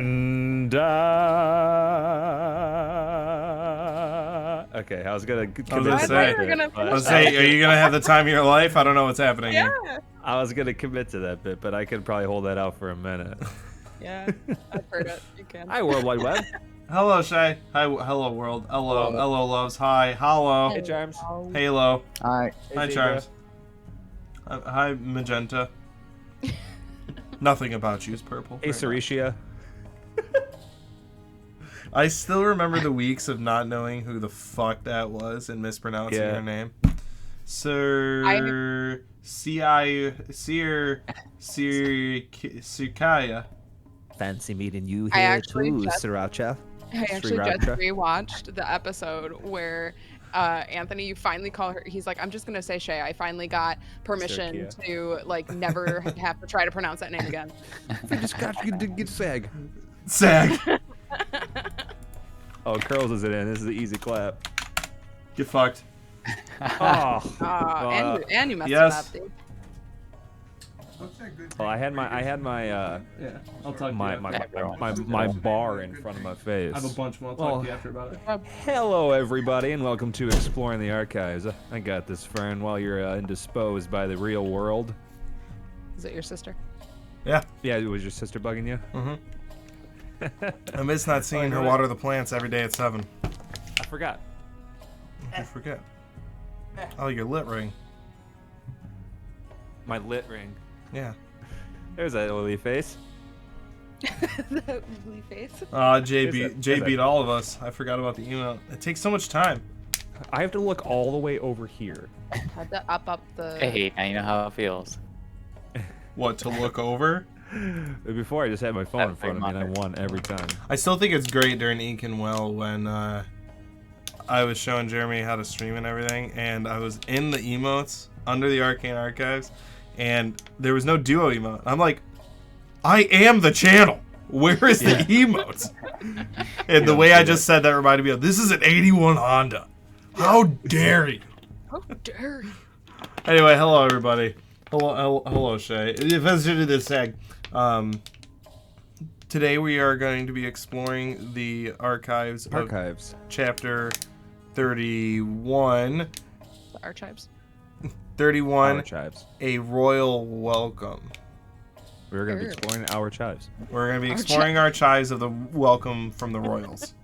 And okay, I was gonna commit to that bit. I was saying, are you gonna have the time of your life? I don't know what's happening here. I was gonna commit to that bit, but I could probably hold that out for a minute. Yeah, I've heard it. You can. Hi, World Wide Web. Hello, Shay. Hi, hello, world. Hello, hello, loves. Hi, hello. Hey, Charms. Halo. Hi. Hi, Charms. Hi, Magenta. Nothing about you is purple. Hey, Ceretia. I still remember the weeks of not knowing who the fuck that was and mispronouncing her name. Sukaya. Fancy meeting you here too, Sriracha. I actually just rewatched the episode where Anthony, you finally call her. He's like, I'm just gonna say Shay. I finally got permission to like never have to try to pronounce that name again. I just got to get Sag. Sag. Oh, Curls is it in. This is an easy clap. Get fucked. And you messed it up, dude. Well, I had my yeah. I'll talk my bar in front of my face. I have a bunch more. I'll talk to you after about it. Hello, everybody, and welcome to Exploring the Archives. I got this, Fern, while you're indisposed by the real world. Is it your sister? Yeah. Yeah, it was your sister bugging you? Mm-hmm. I miss not seeing her water the plants every day at 7. I forgot. You forget. Oh, your lit ring. My lit ring. Yeah. There's that lily face. The ugly face. Jay beat all of us. I forgot about the email. It takes so much time. I have to look all the way over here. Had to up the. Hey, now you know how it feels. What, to look over? Before I just had my phone in front of me and I won every time. I still think it's great during Ink and Well when I was showing Jeremy how to stream and everything, and I was in the emotes under the Arcane Archives, and there was no duo emote. I'm like, I am the channel. Where is the emotes? And the way I just said that reminded me of, this is an 81 Honda. How dare you? How dare you? Anyway, hello everybody. Hello, Shay. Visited this Sag. Today we are going to be exploring the archives of chapter 31. The archives. 31. Archives. A royal welcome. We're going to be exploring our chives. We're going to be exploring our chives of the welcome from the royals.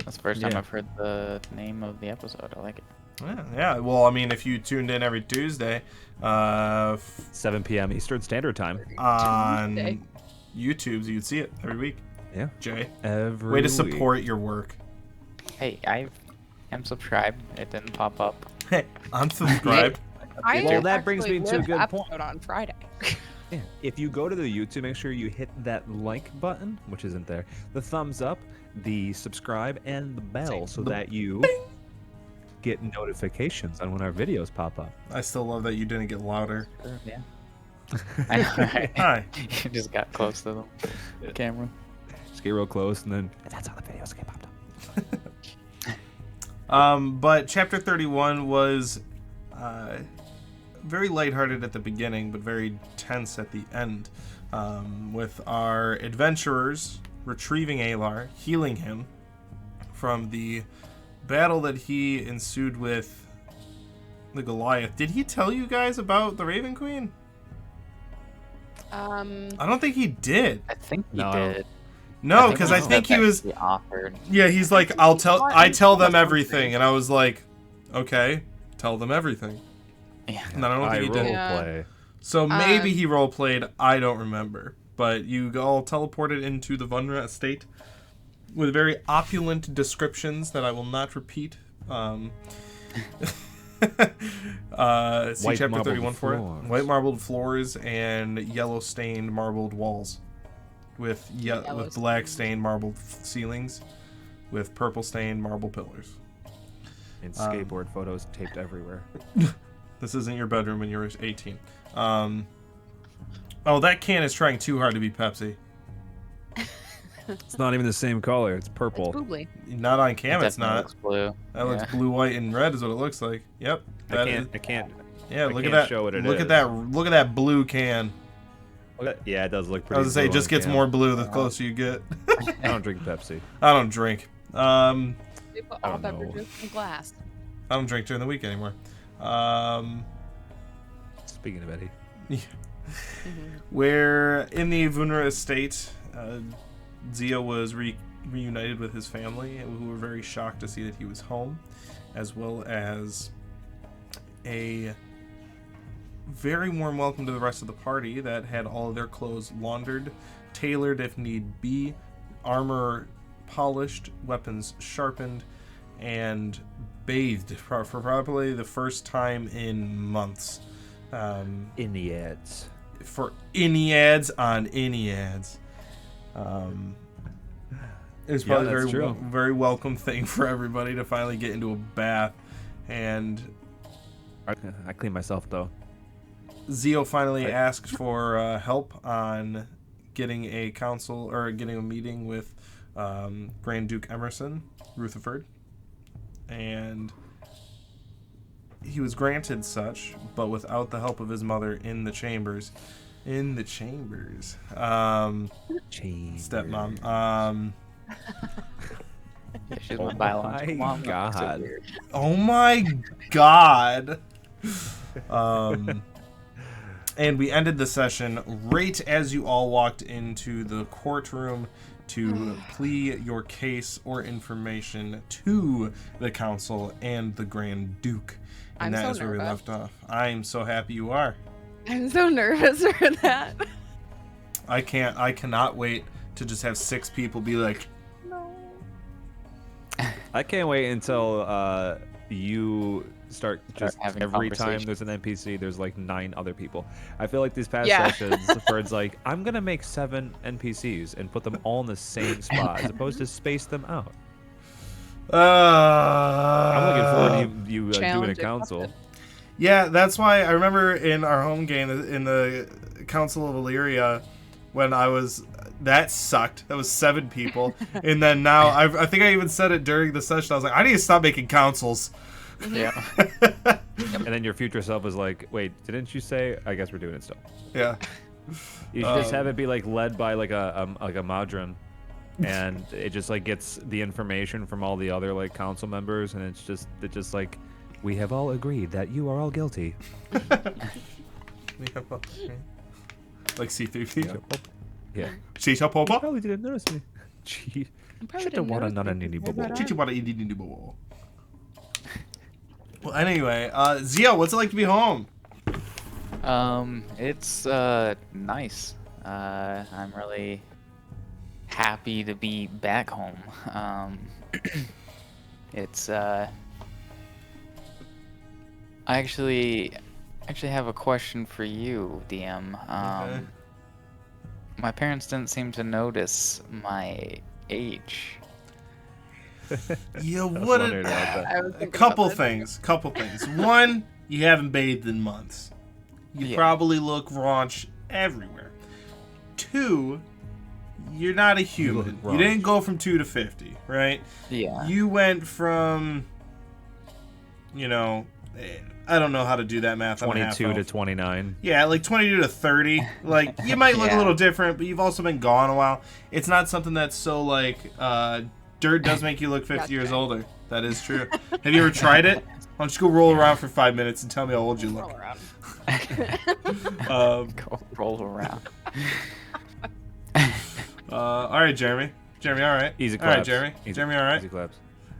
That's the first time I've heard the name of the episode. I like it. Yeah. Well, I mean, if you tuned in every Tuesday, 7 p.m. Eastern Standard Time on YouTube, you'd see it every week. Yeah. Jay, every way to support your work. Hey, I am subscribed. It didn't pop up. Hey, I'm subscribed. Well, that brings me to a good point. On Friday. Yeah. If you go to the YouTube, make sure you hit that like button, which isn't there, the thumbs up, the subscribe, and the bell so that you get notifications on when our videos pop up. I still love that you didn't get louder. Yeah. I know, right? Hi. You just got close to the camera. Just get real close, and then that's how the videos get popped up. But chapter 31 was very lighthearted at the beginning, but very tense at the end, with our adventurers retrieving Alar, healing him from the battle that he ensued with the Goliath. Did he tell you guys about the Raven Queen? I don't think he did. I think he did. No, because I think he was. He offered. Yeah, he's like, I tell them everything, and I was like, okay, tell them everything. Yeah. And I don't think he did. Roleplay. So maybe he roleplayed. I don't remember. But you all teleported into the Vunra estate with very opulent descriptions that I will not repeat. See chapter 31 for it. White marbled floors and yellow stained marbled walls, with black stained marbled ceilings, with purple stained marble pillars. And skateboard photos taped everywhere. This isn't your bedroom when you're 18. Oh, that can is trying too hard to be Pepsi. It's not even the same color. It's purple. It's not on cam. It's not. Looks blue. That looks blue, white, and red is what it looks like. Yep. I can't. Yeah, look at that. Show what it look is. at that. Look at that blue can. Yeah, it does look pretty. I was gonna say, it just gets more blue the closer you get. I don't drink Pepsi. I don't drink. They put I all don't know. beverages in glass. I don't drink during the week anymore. Speaking of Eddie. Where in the Vunra estate, Zio was reunited with his family, who were very shocked to see that he was home, as well as a very warm welcome to the rest of the party that had all of their clothes laundered, tailored if need be, armor polished, weapons sharpened, and bathed for probably the first time in months. Enneads. For Enneads on Enneads. It was probably that's a true. very welcome thing for everybody to finally get into a bath. And I clean myself though. Zio finally asked for help on getting a council or getting a meeting with Grand Duke Emerson Rutherford, and he was granted such, but without the help of his mother in the chambers. Stepmom. Yeah, she's my biological my mom. That makes it God. weird. Oh my God. And we ended the session right as you all walked into the courtroom to plea your case or information to the council and the Grand Duke. And I'm that so is where we nervous. left off. I'm so happy you are. I'm so nervous for that. I cannot wait to just have 6 people be like, No. I can't wait until you start just having every time conversation. there's an NPC, there's like 9 other people. I feel like these past Yeah. sessions, Bird's like, I'm gonna make 7 NPCs and put them all in the same spot, as opposed to space them out. I'm looking forward to you doing a Challenge council. accepted. Yeah, that's why I remember in our home game in the Council of Illyria when I was that sucked. That was 7 people, and then now I think I even said it during the session. I was like, I need to stop making councils. Yeah. And then your future self is like, wait, didn't you say? I guess we're doing it still. Yeah. You should just have it be like led by like a Madron, and it just like gets the information from all the other like council members, and it's just like, we have all agreed that you are all guilty. Like C3P. Yeah. Chicha You Popa. probably didn't notice me. Gee. Probably Shut the didn't water, notice not me any because bubble. I Chichi wada idi di bo. Well, anyway, Zio, what's it like to be home? It's nice. I'm really happy to be back home. It's I actually have a question for you, DM. Okay. My parents didn't seem to notice my age. You I was wouldn't. wondering about that. I was A thinking couple about that. things. One, you haven't bathed in months. You Yeah. probably look raunch everywhere. 2, you're not a human. look You didn't raunch. go from 2 to 50, right? Yeah. You went from, I don't know how to do that math. I'm a half 22 to elf. 29. Yeah, like 22 to 30. Like, you might look a Yeah. little different, but you've also been gone a while. It's not something that's so, like, dirt does make you look 50 That's years right. older. That is true. Have you ever tried it? Why don't you go roll around for 5 minutes and tell me how old you Roll look? around. Go roll around. All right, Jeremy. Jeremy, all right. Easy All right, claps. Jeremy. Easy- Jeremy, all right. Easy claps.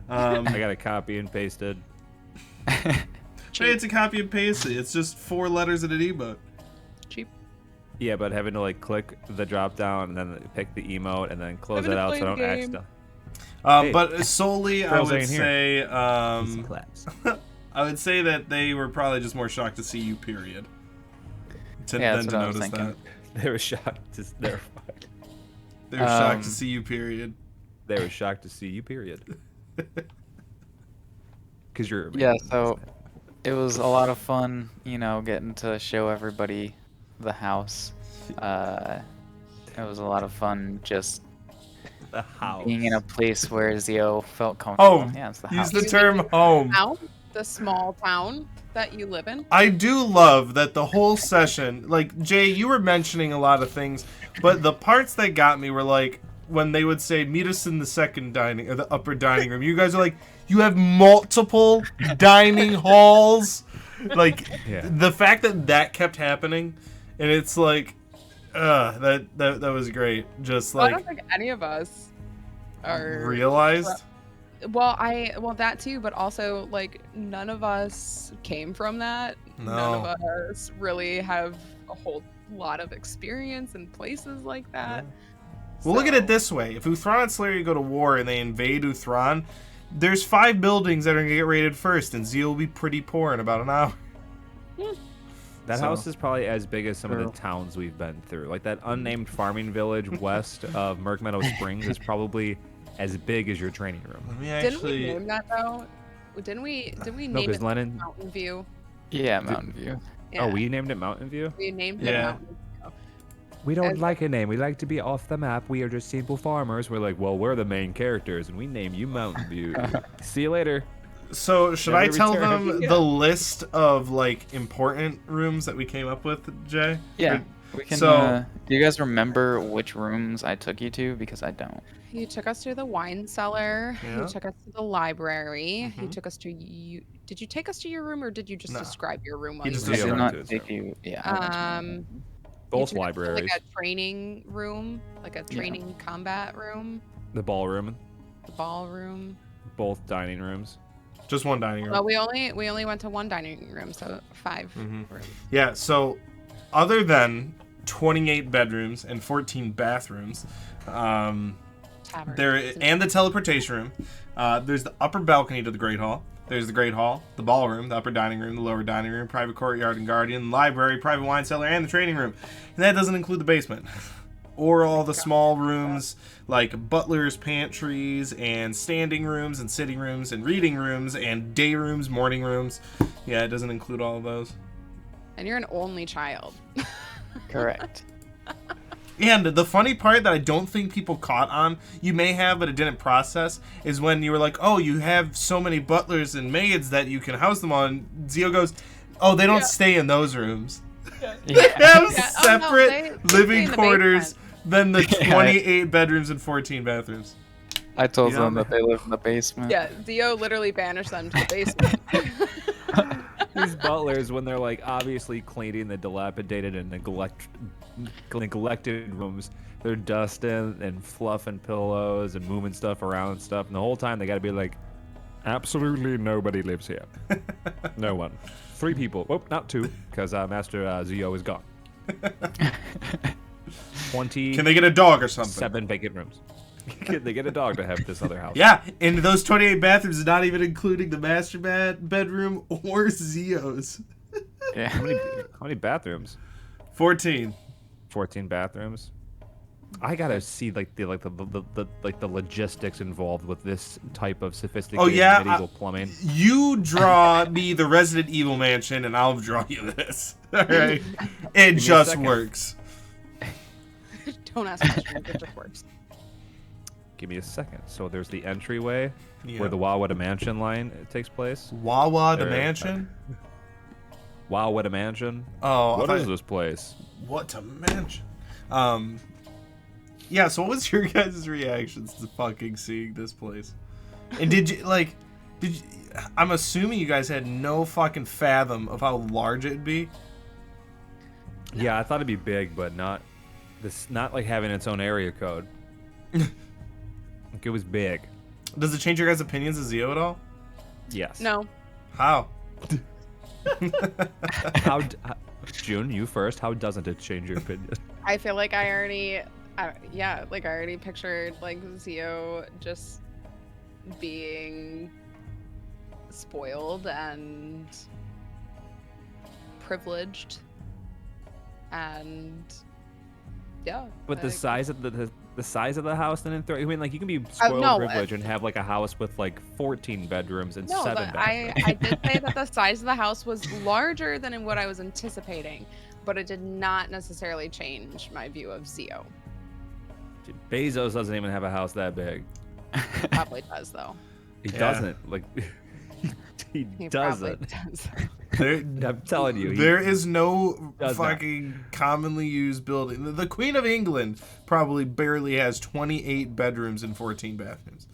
I I got a copy and pasted. Hey, it's a copy and paste. It's just 4 letters in an emote. Cheap. Yeah, but having to like click the drop down and then pick the emote and then close Having it to out so I play don't the game. accidentally. Hey, But solely, I girls would ain't here. say, Easy claps. I would say that they were probably just more shocked to see you. Period. Yeah, Than that's to what I was notice thinking. that. They were shocked. They were fucked. They were shocked to Um, see you. Period. They were shocked to see you. Period. Because you're. Yeah, amazing. so it was a lot of fun, getting to show everybody the house. It was a lot of fun just The house. being in a place where Zio felt comfortable. Home. Yeah, it's the Use house. the term home. Town, the small town that you live in. I do love that the whole session, like, Jay, you were mentioning a lot of things, but the parts that got me were like, when they would say, meet us in the second dining, or the upper dining room, you guys are like, you have multiple dining halls? Like, Yeah. the fact that kept happening, and it's like, that was great. Just Well, I like, don't think any of us are realized? Well, that too, but also like none of us came from that. None of us really have a whole lot of experience in places like that. Well, look at it this way. If Uthran and Slayer go to war and they invade Uthran, there's 5 buildings that are going to get raided first, and Zeo will be pretty poor in about an hour. That So- house is probably as big as some of the towns we've been through. Like that unnamed farming village west of Merc Meadow Springs is probably as big as your training room. Let me Didn't we actually... name that though? Didn't we No, name because it Lennon. Mountain View? Yeah, Mountain View. Yeah, Oh, we named it Mountain View. we named Yeah. it Mountain View. We don't As- like a name. We like to be off the map. We are just simple farmers. We're like, well, we're the main characters, and we name you Mountain View. See you later. So, should Never I tell return. them Yeah. the list of, like, important rooms that we came up with, Jay? Yeah. Or- We can. So- Do you guys remember which rooms I took you to? Because I don't. You took us to the wine cellar. Yeah. You took us to the library. You Mhm. took us to you. Did you take us to your room, or did you just No. describe your room? He While just you I were Yeah, did there? went not to his take you. Yeah. I went to my room. You Both took us to, libraries. like a training room, like a training combat room, The ballroom. the ballroom. Both dining rooms. Just one dining room. Well, we only went to one dining room, so 5 Mhm. rooms. Yeah, so other than 28 bedrooms and 14 bathrooms, Tavern. there and the teleportation room, there's the upper balcony to the Great Hall. There's the Great Hall, the ballroom, the upper dining room, the lower dining room, private courtyard and guardian, library, private wine cellar, and the training room. And that doesn't include the basement. Or all the small rooms like butlers, pantries, and standing rooms, and sitting rooms, and reading rooms, and day rooms, morning rooms. Yeah, it doesn't include all of those. And you're an only child. Correct. And the funny part that I don't think people caught on, you may have, but it didn't process, is when you were like, oh, you have so many butlers and maids that you can house them on. Zio goes, oh, they don't Yeah. stay in those rooms. Yeah. They have Yeah, oh, no, separate they stay living in the quarters basement. than the Yeah. 28 bedrooms and 14 bathrooms. I told You know, them that they live in the basement. Yeah, Dio literally banished them to the basement. These butlers, when they're like obviously cleaning the dilapidated and neglected rooms, they're dusting and fluffing pillows and moving stuff around and stuff. And the whole time they got to be like, absolutely nobody lives here. No one. 3 people. Oh, not 2, because Master Zio is gone. 27 Can they get a dog or something? vacant rooms. Can they get a dog to have this other house? Yeah, and those 28 bathrooms is not even including the master bedroom or Zio's. How Yeah. many bathrooms? 14. 14 bathrooms. I gotta see like the logistics involved with this type of sophisticated yeah, medieval plumbing. You draw me the Resident Evil mansion, and I'll draw you this. All right, it a just second. works. Don't ask questions. It just works. Give me a second. So there's the entryway Yeah. where the Wawada Mansion line takes place. Wawa the There. mansion. Wawada Mansion. Oh, What I is thought- this place? What a mansion. Yeah. So, what was your guys' reactions to fucking seeing this place? And did you like? Did you, I'm assuming you guys had no fucking fathom of how large it'd be. Yeah, I thought it'd be big, but not not like having its own area code. Like it was big. Does it change your guys' opinions of Zio at all? Yes. No. How? June, you first. How doesn't it change your opinion? I feel like I already pictured like Zio just being spoiled and privileged, and yeah. But the like- size of the size of the house, then I mean, like you can be spoiled no, privileged and have like a house with like 14 bedrooms and No, 7 but bathrooms. I did say that the size of the house was larger than in what I was anticipating, but it did not necessarily change my view of Zio. Bezos doesn't even have a house that big. Probably does though. He Yeah. doesn't. Like he He doesn't. probably does. I'm telling you, there is no does not. fucking commonly used building. The Queen of England probably barely has 28 bedrooms and 14 bathrooms.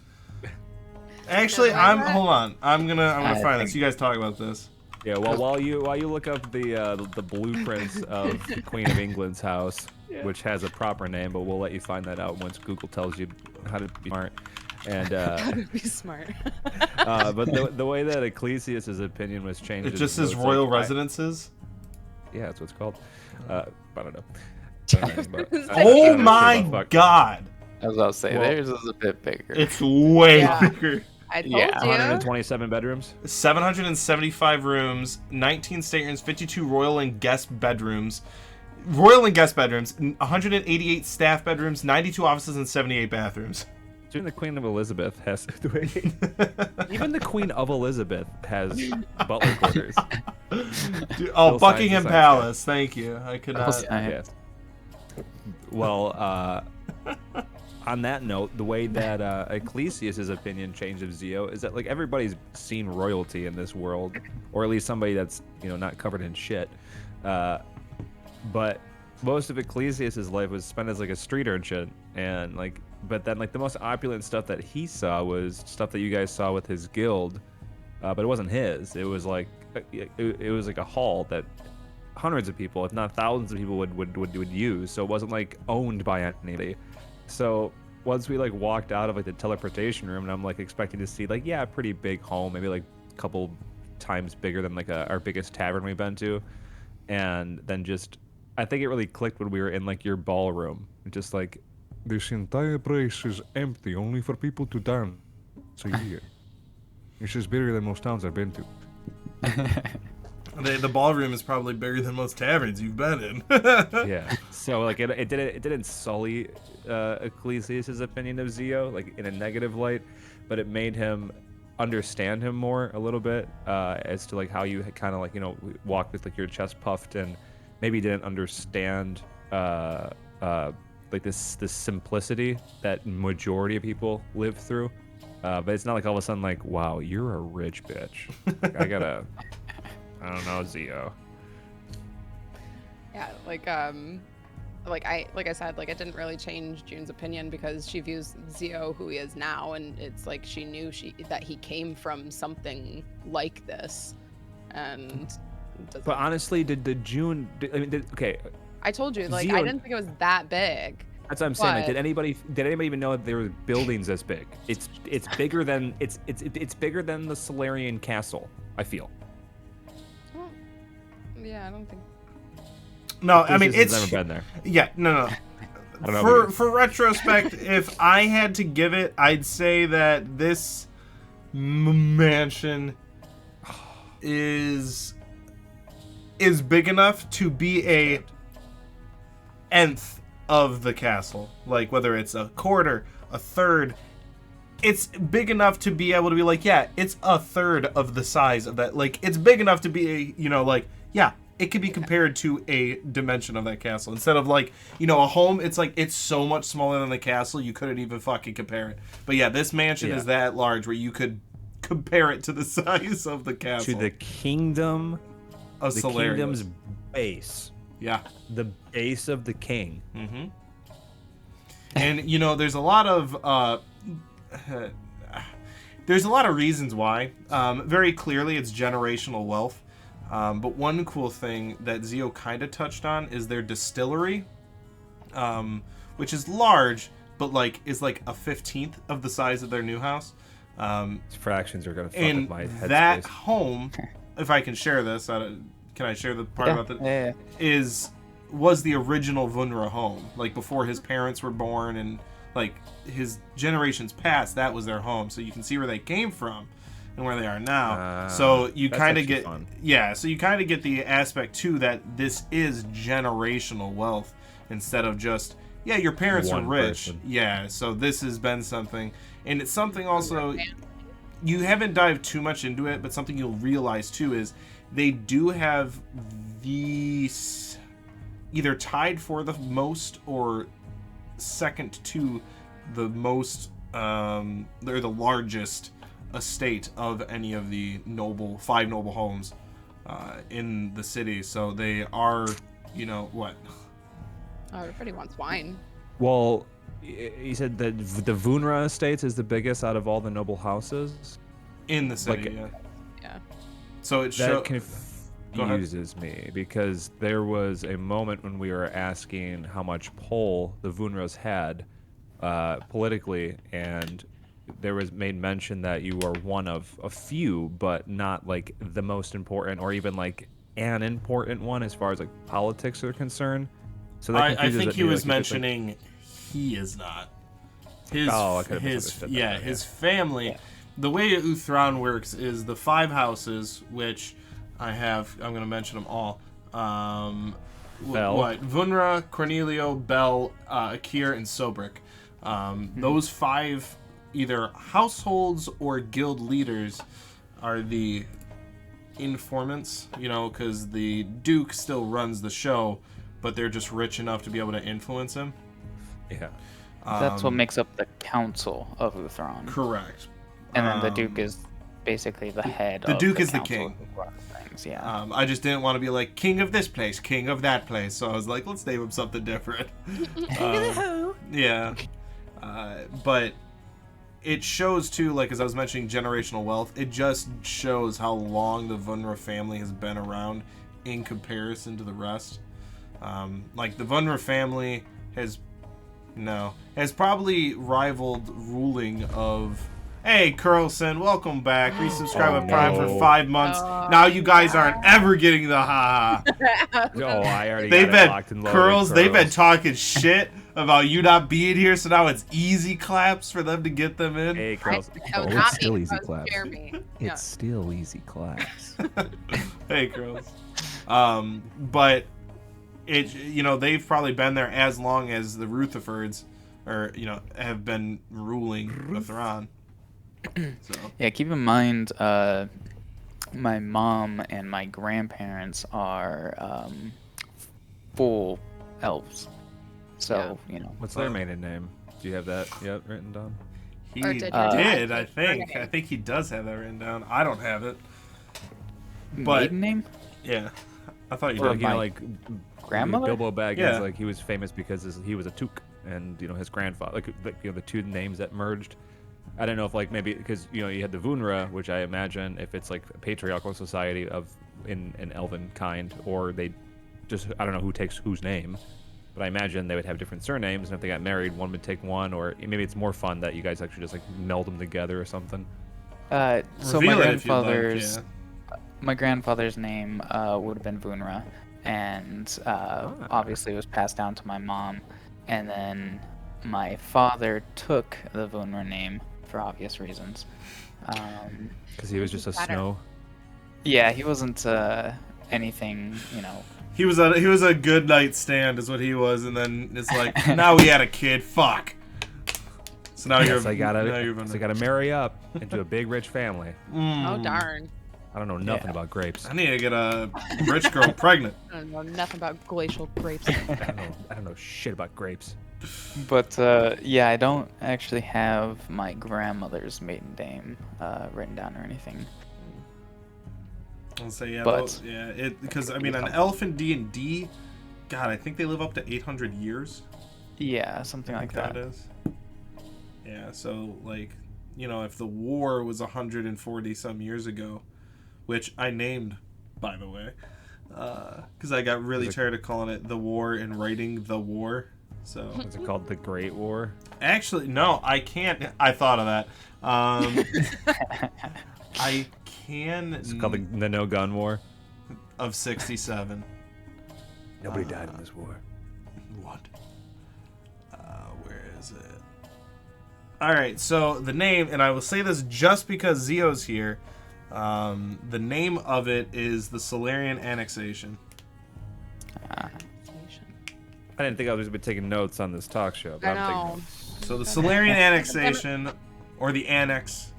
Actually, hold on. I'm gonna find this. You guys talk about this. Yeah, well, while you look up the blueprints of the Queen of England's house, which has a proper name, but we'll let you find that out once Google tells you how to be smart. And How to be smart. but the way that Ecclesias's opinion was changed, It just says royal residences. Yeah, that's what it's called. I don't know. Oh my god! I was about to say, Well, theirs is a bit bigger. It's way Yeah. bigger. I told Yeah. you. 127 bedrooms. 775 rooms, 19 staterooms, 52 royal and guest bedrooms. Royal and guest bedrooms, 188 staff bedrooms, 92 offices, and 78 bathrooms. Even the Queen of Elizabeth has. Even the Queen of Elizabeth has butler quarters. Dude, Bill Buckingham Science Palace. Thank you. I could Bill not. Science. Yes. Well, on that note, the way that Ecclesias's opinion changed of Zio is that like everybody's seen royalty in this world, or at least somebody that's not covered in shit. But most of Ecclesias's life was spent as like a street urchin, and like, but then like the most opulent stuff that he saw was stuff that you guys saw with his guild, but it wasn't his. It was like it was like a hall that hundreds of people, if not thousands of people, would use. So it wasn't like owned by anybody. So once we like walked out of like the teleportation room, and I'm like expecting to see like a pretty big home, maybe like a couple times bigger than like our biggest tavern we've been to, and then just I think it really clicked when we were in like your ballroom, just like this entire place is empty, only for people to dance. So here, this is bigger than most towns I've been to. The ballroom is probably bigger than most taverns you've been in. Yeah. So like it didn't sully Ecclesias's opinion of Zio like in a negative light, but it made him understand him more a little bit as to like how you kind of like walked with like your chest puffed and maybe didn't understand like this simplicity that majority of people live through. But it's not like all of a sudden like, wow, you're a rich bitch. I don't know, Zio. Yeah, like I said, like it didn't really change June's opinion because she views Zio who he is now, and it's like she knew that he came from something like this, and. But honestly, did June? Okay. I told you, like Zio, I didn't think it was that big. That's what I'm saying. Like, But- did anybody even know that there were buildings this big? It's bigger than it's bigger than the Solarian Castle. I feel. Well, yeah, I don't think. No, I mean Ecclesias's it's never been there. Yeah, no. I don't know about you. For retrospect, if I had to give it, I'd say that this mansion is big enough to be a nth of the castle. Like whether it's a quarter, a third, it's big enough to be able to be like, yeah, it's a third of the size of that. Like it's big enough to be a, like, yeah, it could be compared to a dimension of that castle. Instead of like, a home, it's like it's so much smaller than the castle you couldn't even fucking compare it. But yeah, this mansion is that large where you could compare it to the size of the castle. To the kingdom of the Solarius. kingdom's base. Yeah. The base of the king. Mm-hmm. And there's a lot of reasons why. Very clearly, it's generational wealth. But one cool thing that Zio kind of touched on is their distillery, which is large, but is like a 15th of the size of their new house. These fractions are gonna fuck And with my head that space. home, if I can share this, can I share the part about that? Yeah. Was the original Vunra home. Like before his parents were born and like his generations past, that was their home. So you can see where they came from and where they are now. So you that's kind of actually get fun. so you kind of get the aspect too that this is generational wealth instead of just your parents One are rich. person. Yeah, so this has been something, and it's something also you haven't dived too much into it, but something you'll realize too is they do have these either tied for the most or second to the most they're the largest estate of any of the 5 noble homes in the city. So they are, what? Oh, everybody wants wine. Well, you said that the Vunra Estates is the biggest out of all the noble houses. In the city, Like, yeah. Yeah. So it That Go ahead. confuses me because there was a moment when we were asking how much pull the Vunras had politically, and there was made mention that you are one of a few, but not like the most important or even like an important one as far as like politics are concerned. So that I confuses think it he me, was like, if it's, like- mentioning he is not. His, Oh, I could've his misunderstood that, yeah, okay. his family. The way Uthran works is the 5 houses, which I'm going to mention them all. Bel. Vunra, Cornelio, Bel, Akir, and Sobrik. Those 5 either households or guild leaders are the informants, because the Duke still runs the show, but they're just rich enough to be able to influence him. Yeah. That's what makes up the Council of Uthron. Correct. And then the Duke is basically the head the of Duke the is the Council king. who runs things, yeah. I just didn't want to be like king of this place, king of that place. So I was like, let's name him something different. Yeah. But it shows too, like as I was mentioning, generational wealth. It just shows how long the Vunra family has been around in comparison to the rest. Like the Vunra family has probably rivaled ruling of. Hey, Curlson, welcome back. Resubscribe with Prime for 5 months. Now you guys aren't ever getting the haha. Oh, I already They've got it been locked and loaded. Curls. They've been Curls. talking shit about you not being here, so now it's easy claps for them to get them in. Hey, Curls. That was Oh, not it's still me, easy that was claps. Jeremy. It's Yeah. still easy claps. Hey, Curls. But it, they've probably been there as long as the Rutherfords, or have been ruling Uthran. So Yeah, keep in mind, my mom and my grandparents are full elves. So, What's their maiden name? Do you have that yet written down? he Or did, did I take think. her I think he does have that written down. I don't have it. But maiden name? yeah, I thought you Or did. my like grandmother? Bilbo Baggins, Yeah. like he was famous because he was a Took, and his grandfather, the 2 names that merged. I don't know if like maybe because you had the Vunra, which I imagine if it's like a patriarchal society of in an elven kind, or they just I don't know who takes whose name, but I imagine they would have different surnames, and if they got married, one would take one, or maybe it's more fun that you guys actually just like meld them together or something. So Reveal it if you'd like, my grandfather's name would have been Vunra, and obviously it was passed down to my mom, and then my father took the Vunra name for obvious reasons. Because he was just a Better. snow. Yeah, he wasn't anything, He was a good night stand, is what he was, and then it's like now we had a kid. Fuck. So now you're. So I now you're gotta marry up into a big rich family. Oh, darn. I don't know nothing Yeah. about grapes. I need to get a rich girl pregnant. I don't know nothing about glacial grapes. I don't know shit about grapes. But yeah, I don't actually have my grandmother's maiden name written down or anything. I'll say yeah, But- because I mean, an elf in D&D, God, I think they live up to 800 years. Yeah, something like that. Is. Yeah, so like, if the war was 140 some years ago, which I named, by the way, because I got really tired of calling it the war and writing the war. So What's it called? The Great War? actually, no, I can't. I thought of that. I can It's called the No Gun War. of 67. Nobody died in this war. What? Where is it? All right, so the name, and I will say this just because Zio's here. The name of it is the Solarian Annexation. I didn't think I was going to be taking notes on this talk show. But I I'm taking know. notes. So the Solarian Annexation, or the Annex,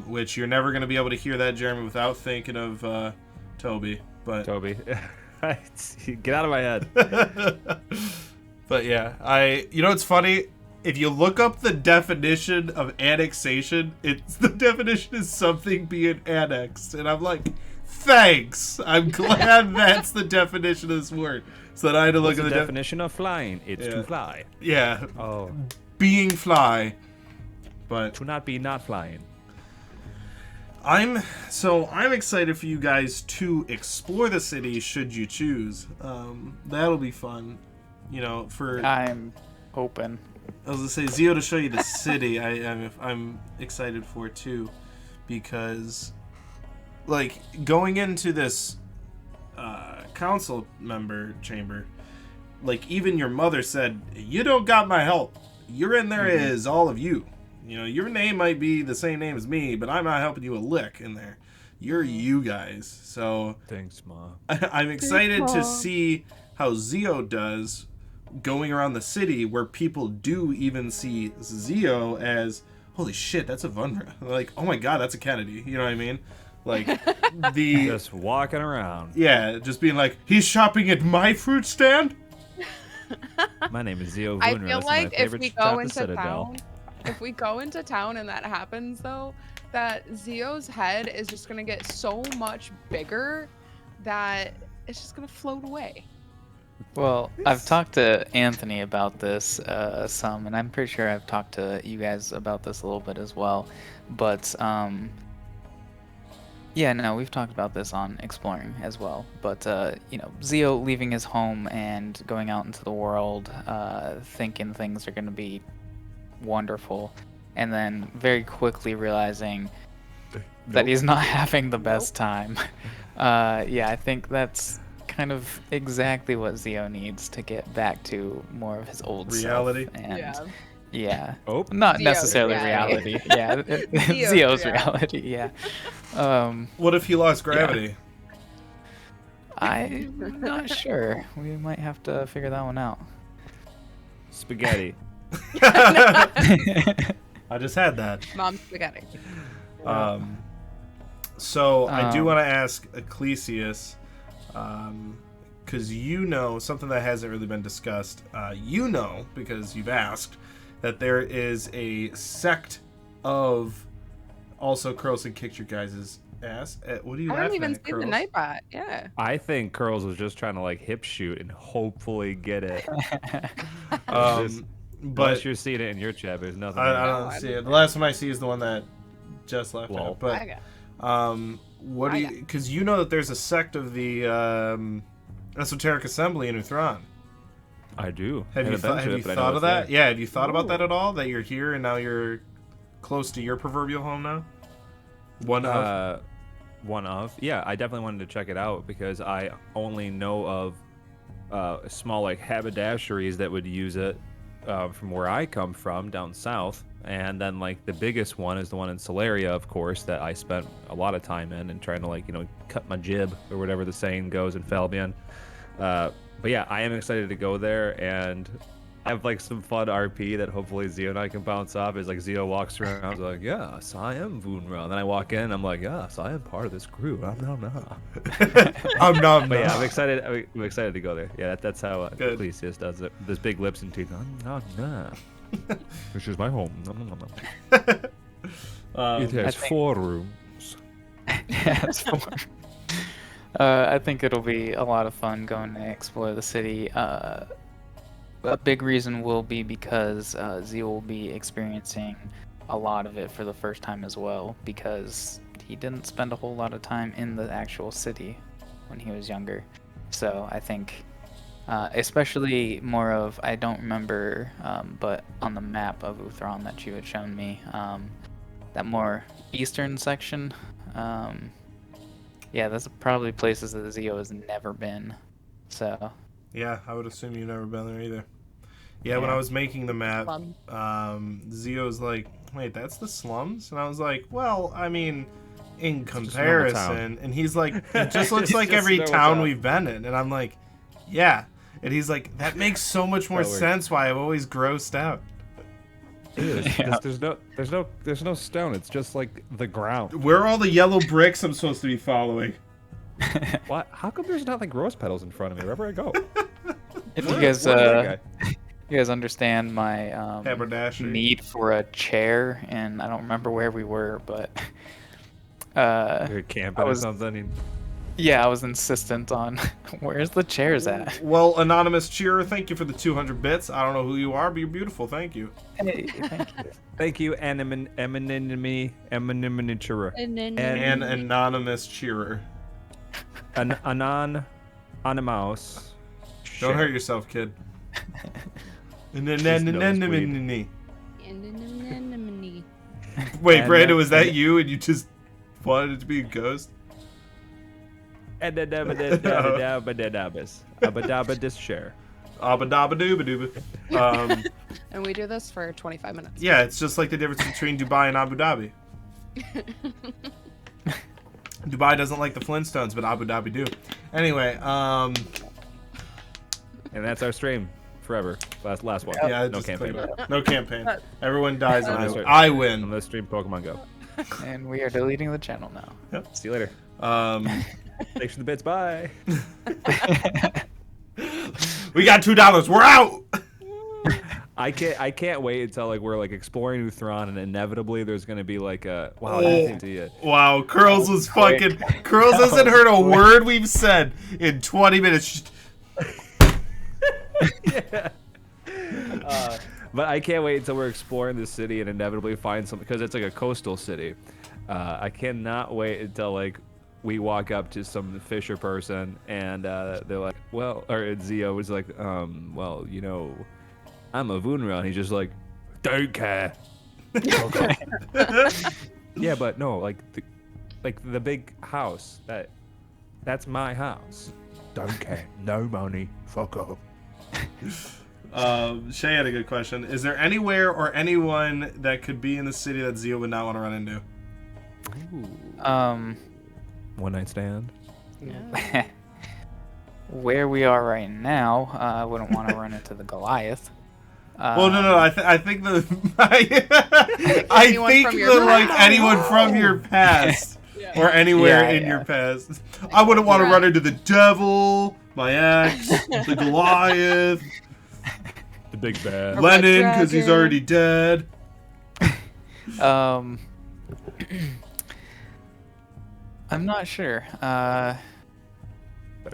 which you're never going to be able to hear that, Jeremy, without thinking of Toby. But Toby. Get out of my head. but yeah, it's funny. If you look up the definition of annexation, the definition is something being annexed, and I'm like, Thanks. I'm glad that's the definition of this word. So that I had to look What's at the the definition of flying? It's Yeah. to fly. Yeah, Oh, being fly. But to not be not flying. I'm excited for you guys to explore the city should you choose. That'll be fun. You know, for I'm hoping. I was gonna say Zio to show you the city. I'm excited for it too, because like going into this council member chamber, like even your mother said, "You don't got my help. You're in there as all of you. You know, your name might be the same name as me, but I'm not helping you a lick in there. You're you guys." So Thanks, Ma. I'm excited to see how Zio does going around the city, where people do even see Zio as, holy shit, that's a Vunra. Like, oh my god, that's a Kennedy. You know what I mean? Like, the... Just walking around. Yeah, just being like, he's shopping at my fruit stand? My name is Zio Vunra. I This feel is like my if favorite we shop go in into Citadel. town, if we go into town and that happens though, that Zio's head is just gonna get so much bigger that it's just gonna float away. Well, I've talked to Anthony about this some, and I'm pretty sure I've talked to you guys about this a little bit as well. But yeah, no, we've talked about this on exploring as well. But you know, Zio leaving his home and going out into the world, thinking things are going to be wonderful, and then very quickly realizing that he's not having the best time. Yeah, I think that's kind of exactly what Zio needs to get back to more of his old Reality? self. And Yeah. yeah, Oh, not Zio's necessarily reality. reality. Yeah, Zio's Zio's reality. reality. Yeah. What if he lost gravity? I'm not sure. We might have to figure that one out. spaghetti. I just had that. Mom's spaghetti. So I do Um, want to ask Ecclesius, because you know something that hasn't really been discussed. You know, because you've asked, that there is a sect of also Curlson kicked your guys' ass. What are you I laughing don't even at, see the Curls? Nightbot. Yeah. I think Curls was just trying to like hip shoot and hopefully get it. But Unless you're seeing it in your chat, there's nothing. I there. don't I see don't it. The last one I see is the one that just left. Lol. Out. But I got what do I you? got- Because you know that there's a sect of the Esoteric Assembly in Uthran. I do. Have you, Haven't been to have it, you but I know thought it's of that? there. Yeah, have you thought about Ooh. that at all? That you're here and now you're close to your proverbial home now? One of? One of. Yeah, I definitely wanted to check it out because I only know of small like haberdasheries that would use it from where I come from down south. And then like the biggest one is the one in Solaria, of course, that I spent a lot of time in and trying to like, cut my jib or whatever the saying goes in Falbion. But yeah, I am excited to go there and have like some fun RP that hopefully Zio and I can bounce off. Is like Zio walks around, I was like, yes, I am Vunra. And then I walk in, I'm like, yes, I am part of this crew. Nom, I'm But yeah, I'm excited. I'm excited to go there. Yeah, that's how Good. Ecclesias does it. Those big lips and teeth. This is my home. It has think- 4 rooms. Yeah, it's fun. I think it'll be a lot of fun going to explore the city. A big reason will be because Zio will be experiencing a lot of it for the first time as well, because he didn't spend a whole lot of time in the actual city when he was younger. So I think, especially more of, I don't remember, but on the map of Uthran that you had shown me, that more eastern section, yeah, that's probably places that Zio has never been. So Yeah, I would assume you've never been there either. Yeah, when Yeah. I was making the map, Slum. Zio's like, wait, that's the slums? And I was like, well, I mean, in just a normal town. comparison. And he's like, it just looks It's like just a every normal town town. we've been in. And I'm like, yeah. And he's like, that makes so much more That works. sense why I'm always grossed out. Yeah. There's no stone. It's just like the ground. Where are all the yellow bricks I'm supposed to be following? What? How come there's not like rose petals in front of me wherever I go? if Where- you guys where's that guy? you guys understand my Haberdashery. need for a chair, and I don't remember where we were, but You're camping or was- something. Yeah, I was insistent on where's the chairs at. Well, anonymous cheerer, thank you for the 200 bits. I don't know who you are, but you're beautiful. Thank you. Hey, thank you. Thank you, anonymity. An anonymous cheerer. Anonymous. Don't hurt yourself, kid. nosebleed. Wait, Brandon, was that you and you just wanted it to be a ghost? Abadabadabas share. Abba-dabba-dooba-dooba. And we do this for 25 minutes. Yeah, it's just like the difference between Dubai and Abu Dhabi. Dubai doesn't like the Flintstones, but Abu Dhabi do. Anyway, And that's our stream forever. Last one. yeah, No just campaign. no campaign. Everyone dies and That's right. I win. Let's stream Pokemon Go. And we are deleting the channel now. See you later. Um, Thanks for the bits. Bye. we got $2. We're out. I can't wait until like we're like exploring Uthron and inevitably there's gonna be like a wow. I Oh. didn't see it. Wow, Curls was fucking. Curls hasn't heard a word we've said in 20 minutes. Yeah. But I can't wait until we're exploring the city and inevitably find something because it's like a coastal city. I cannot wait until like we walk up to some fisher person and they're like, well, or Zio was like, well, you know, I'm a Vunra, and he's just like, don't care. Okay. Yeah, but no, like the big house that's my house. Don't care. No money. Fuck off. Shay had a good question. Is there anywhere or anyone that could be in the city that Zio would not want to run into? One night stand. Where we are right now, I wouldn't want to run into the Goliath. Well, no. I think the I Anyone think from your like past. anyone from your past Yeah. or anywhere Yeah, in yeah. your past. I wouldn't want to Right. run into the devil, my ex, the Goliath, The big bad. Red Lennon because he's dragon. already dead. I'm not sure. Better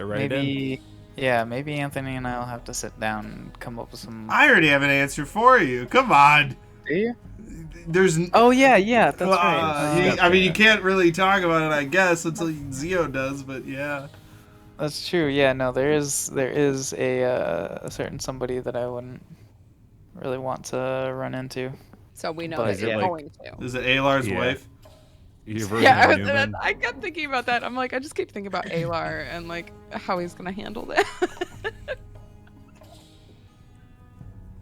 write it in. Maybe Anthony and I'll have to sit down and come up with some. I already have an answer for you. Come on. Do you? There's Oh yeah, that's well, right. I mean, you can't really talk about it, I guess, until Zio does. But yeah. That's true. Yeah, no, there is a certain somebody that I wouldn't really want to run into. So we know But that is you're it like- going to. Is it Alar's Yeah. wife? Your version Yeah, of Newman. I kept thinking about that. I'm like, I just keep thinking about Alar and like how he's gonna handle that.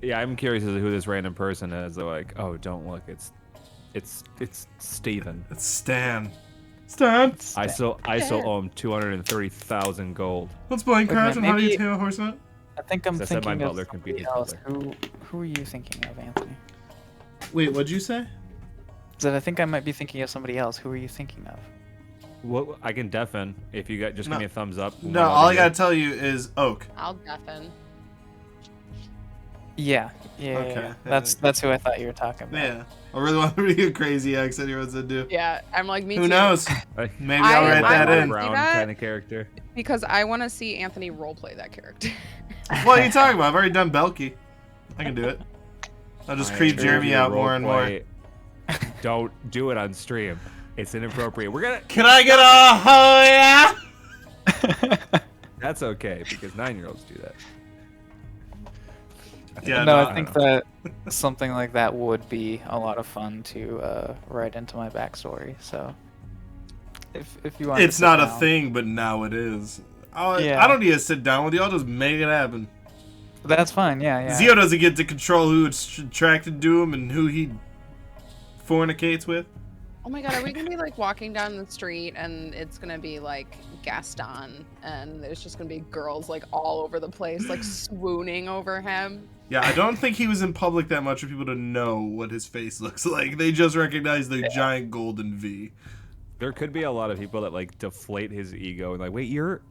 Yeah, I'm curious as to who this random person is. They're like, oh, don't look, it's Steven. It's Stan. Stan. I still owe him 230,000 gold. Let's play Wait a cards and minute, how do you maybe- tail a horse nut? I think I'm I said my thinking of butler can beat somebody his else. butler. Who are you thinking of, Anthony? Wait, what'd you say? That I think I might be thinking of somebody else. Who are you thinking of? Well, I can deafen if you got just No. give me a thumbs up. No, all I gotta tell you is Oak. I'll deafen. Yeah. Okay. That's who I thought you were talking about. Yeah. I really want to be a crazy accent he wants to do. Yeah, I'm like me Who too. knows? Like, Maybe I'll write I that wanna in. see Brown that. kind of character. Because I want to see Anthony roleplay that character. What are you talking about? I've already done Belky. I can do it. I'll just I creep agree Jeremy with you, out more and more. roleplay. Don't do it on stream. It's inappropriate. We're gonna. Can I get a oh yeah? That's okay because 9-year-olds do that. Yeah, no, no, I think that something like that would be a lot of fun to write into my backstory. So, if you want, it's not a thing, but now it is. Yeah. I don't need to sit down with you. I'll just make it happen. That's fine. Yeah. Zio doesn't get to control who it's attracted to him and who he fornicates with. Oh my god, are we gonna be like walking down the street and it's gonna be like Gaston and there's just gonna be girls like all over the place like swooning over him? Yeah, I don't think he was in public that much for people to know what his face looks like. They just recognize the giant golden V. There could be a lot of people that like deflate his ego and like, wait, you're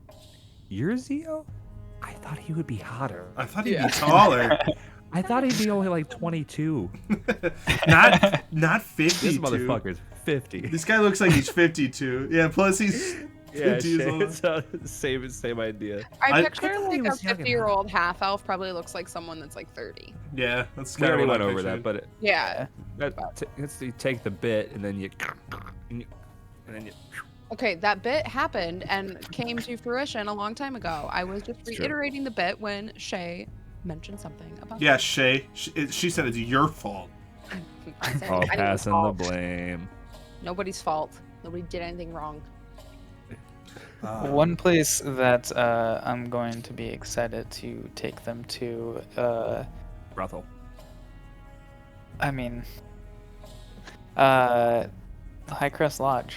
Zio? I thought he would be hotter. I thought he'd Yeah. be taller. I thought he'd be only like 22. not 52. This motherfucker's 50. This guy looks like he's 52. Yeah, plus Yeah, Diesel. it's same idea. I I picture thought he like a was young and 50-year-old half elf probably looks like someone that's like 30. Yeah, that's We kind of already what went I over that, pictured. but Yeah. it's you take the bit and then you and then you. Okay, that bit happened and came to fruition a long time ago. I was just It's true. reiterating the bit when Shay mentioned something about. Yeah, Shay. She said it's your fault. I'm saying Oh, anyone's passing the fault. blame. Nobody's fault. Nobody did anything wrong. One place that I'm going to be excited to take them to, Brothel. I mean, Highcrest Lodge.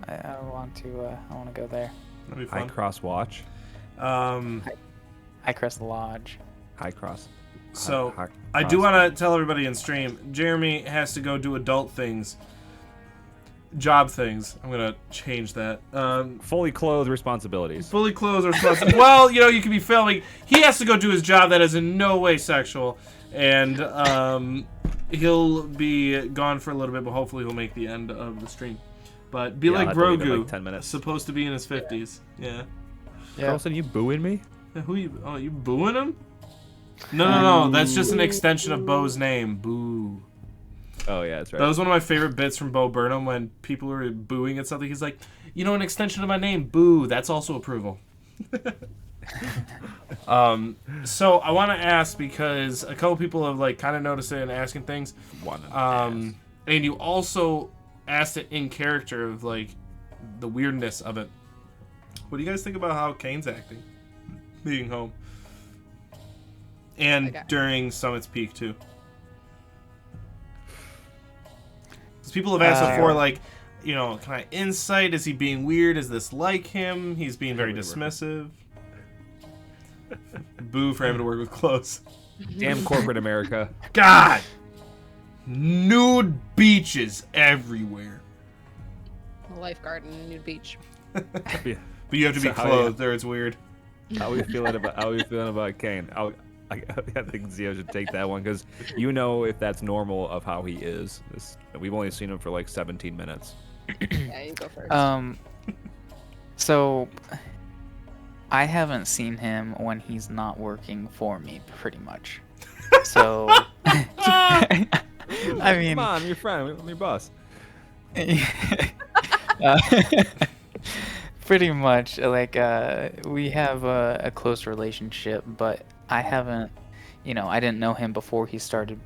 I want to go there. That'd be High fun. Cross Watch. Highcrest Lodge. High Cross. So High I do Cross. want to tell everybody in stream, Jeremy has to go do adult things, job things. I'm gonna change that. Fully clothed responsibilities. Fully clothed or responsible. Well, you can be filming. He has to go do his job that is in no way sexual, and he'll be gone for a little bit, but hopefully he'll make the end of the stream. But be Yeah, like I'll have to leave in, Grogu, like, 10 minutes. supposed to be in his 50s. Yeah. Carlson, you booing me? Who you? Oh, you booing him? No. That's just an extension of Bo's name. Boo. Oh yeah, that's right. That was one of my favorite bits from Bo Burnham when people were booing at something. He's like, an extension of my name, boo. That's also approval. So I want to ask because a couple people have like kind of noticed it and asking things. And you also asked it in character of like the weirdness of it. What do you guys think about how Kane's acting, being home, and Okay. during Summit's peak too? Because people have asked before, like, can I insight? Is he being weird? Is this like him? He's being very dismissive. Boo for having to work with clothes. Damn corporate America. God! Nude beaches everywhere. A lifeguard in Nude Beach. Yeah. But you have to be So how clothed or it's weird. How are we feeling about Kane? I think Zio should take that one because if that's normal of how he is. We've only seen him for like 17 minutes. Yeah, you go first. So I haven't seen him when he's not working for me, pretty much. So I mean, Come on, I'm your friend. I'm your boss. pretty much like we have a close relationship, but I haven't, I didn't know him before he started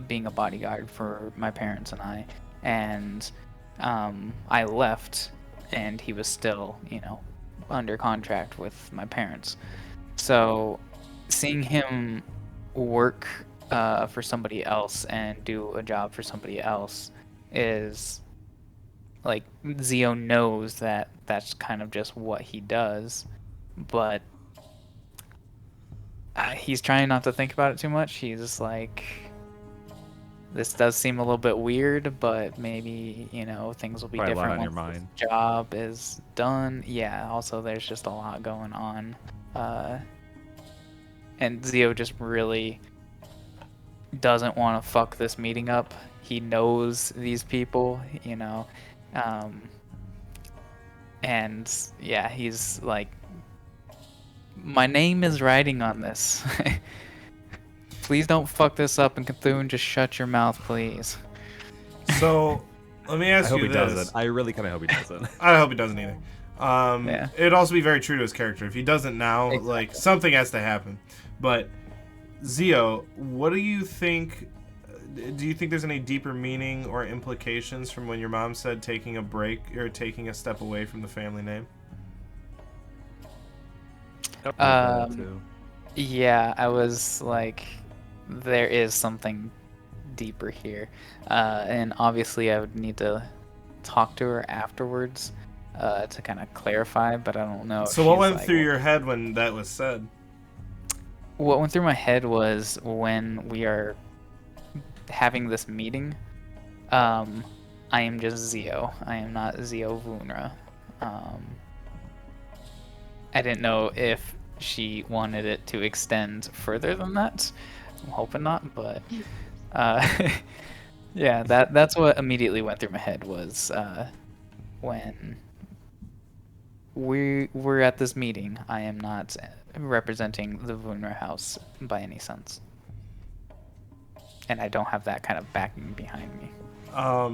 being a bodyguard for my parents and I, and I left and he was still, under contract with my parents. So seeing him work for somebody else and do a job for somebody else is like, Zio knows that that's kind of just what he does, but he's trying not to think about it too much. He's like, this does seem a little bit weird, but maybe, things will be Probably a lot different on your once mind. this job is done. Yeah, also there's just a lot going on. And Zio just really doesn't want to fuck this meeting up. He knows these people, and yeah, he's like, my name is writing on this. Please don't fuck this up, and Cthulhu, just shut your mouth, please. So, let me I ask hope you he this. doesn't. I really kind of hope he doesn't. I hope he doesn't either. Yeah. It'd also be very true to his character. If he doesn't now, like, something has to happen. But, Zio, what do you think... Do you think there's any deeper meaning or implications from when your mom said taking a break or taking a step away from the family name? Yeah, I was like, there is something deeper here. And obviously I would need to talk to her afterwards to kind of clarify, but I don't know. So what went through your head when that was said? What went through my head was when we are having this meeting, I am just Zio. I am not Zio Vunra. I didn't know if she wanted it to extend further than that. I'm hoping not, but yeah, that's what immediately went through my head was when we're at this meeting. I am not representing the Vunra house by any sense, and I don't have that kind of backing behind me.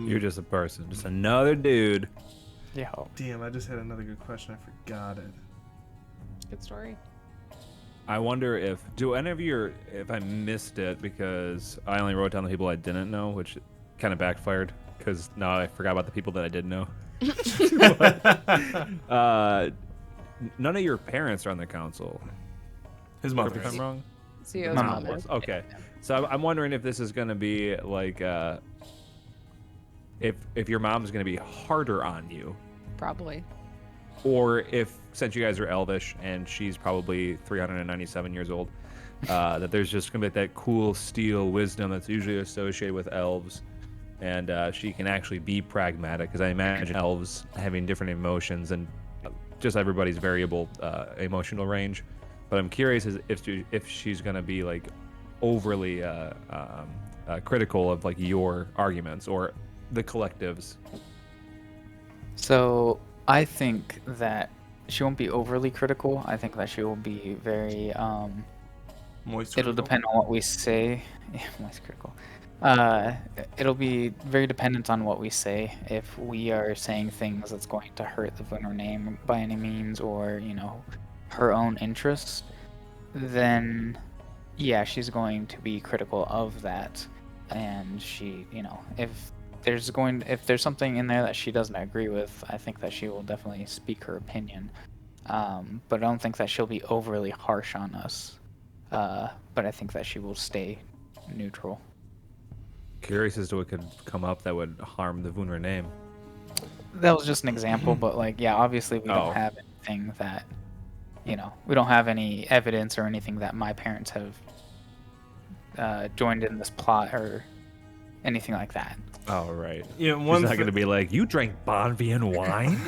You're just a person, just another dude. Yeah. Damn, I just had another good question. I forgot it. Good story. I wonder if if I missed it because I only wrote down the people I didn't know, which kind of backfired because now I forgot about the people that I did know. None of your parents are on the council. His Correct mother. me if I'm wrong. CEO's My mom mom is. Okay, so I'm wondering if this is gonna be like if your mom's gonna be harder on you, Probably. or if since you guys are elvish and she's probably 397 years old, that there's just gonna be that cool steel wisdom that's usually associated with elves, and she can actually be pragmatic. Because I imagine elves having different emotions and just everybody's variable emotional range. But I'm curious if she's gonna be like overly critical of like your arguments or the collectives. So I think that she won't be overly critical. I think that she will be very. Moist. It'll critical? depend on what we say. Yeah, moist critical. It'll be very dependent on what we say. If we are saying things that's going to hurt the Vunra name by any means, or her own interests, then yeah, she's going to be critical of that. And she, if there's something in there that she doesn't agree with, I think that she will definitely speak her opinion. But I don't think that she'll be overly harsh on us. But I think that she will stay neutral. Curious as to what could come up that would harm the Vunra name. That was just an example, but yeah, obviously we Oh. don't have anything that, we don't have any evidence or anything that my parents have joined in this plot or anything like that. Oh right. Yeah, She's one not thi- gonna be like, you drank Bonvian wine.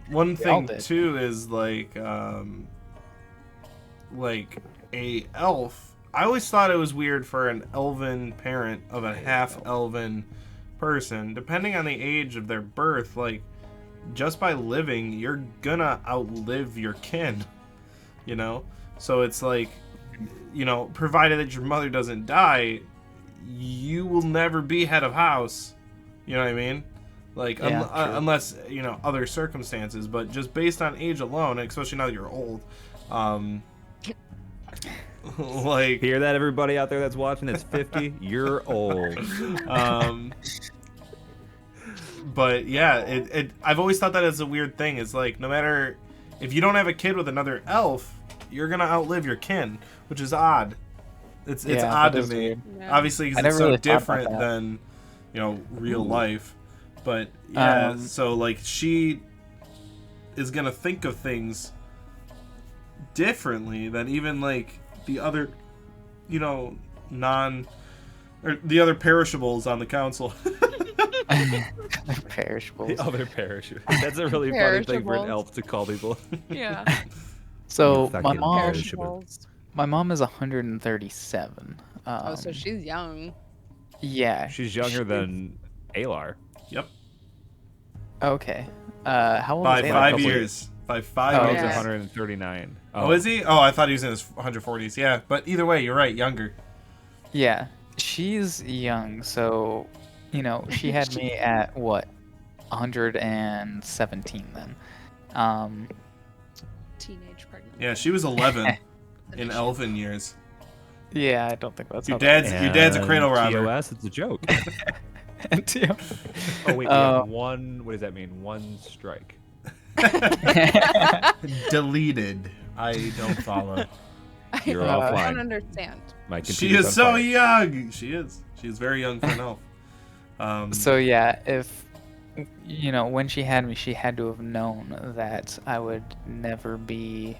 one all thing did. too is like a elf. I always thought it was weird for an elven parent of a half elven person, depending on the age of their birth, like just by living, you're gonna outlive your kin, So it's like, provided that your mother doesn't die, you will never be head of house. You know what I mean? Like, Yeah, true. unless, other circumstances, but just based on age alone, especially now that you're old, like, Hear that, everybody out there that's watching? It's 50. You're old. but yeah, I've always thought that as a weird thing. It's like, no matter, if you don't have a kid with another elf, you're gonna outlive your kin, which is odd. It's Yeah, odd that to is me. weird. Yeah. Obviously, I because it's never so really thought about different that. than, real life. But yeah, so like she is gonna think of things differently than even like the other, or the other perishables on the council. Perishables. The other parachute. That's a really funny thing for an Perishables. elf to call people. Yeah. So You my fucking mom, perishable. Perishables. my mom is 137. Oh, so she's young. Yeah. She's younger than Alar. Yep. Okay. How old By is Ayla? 5 couple years. By 5 Oh, He's years. Yeah. 139. Oh, is he? Oh, I thought he was in his 140s. Yeah, but either way, you're right. Younger. Yeah, she's young, so she had me at what, 117 then. Teenage pregnant. Yeah, she was 11 in elven years. Yeah, I don't think that's Your how dad's a cradle And robber. TOS, it's a joke. that- Oh wait, we have one. What does that mean? One strike. Deleted. I don't follow. You're I offline. don't understand. My She computer's is on so fire. young. She is. She's very young for an elf. So yeah, if when she had me, she had to have known that I would never be.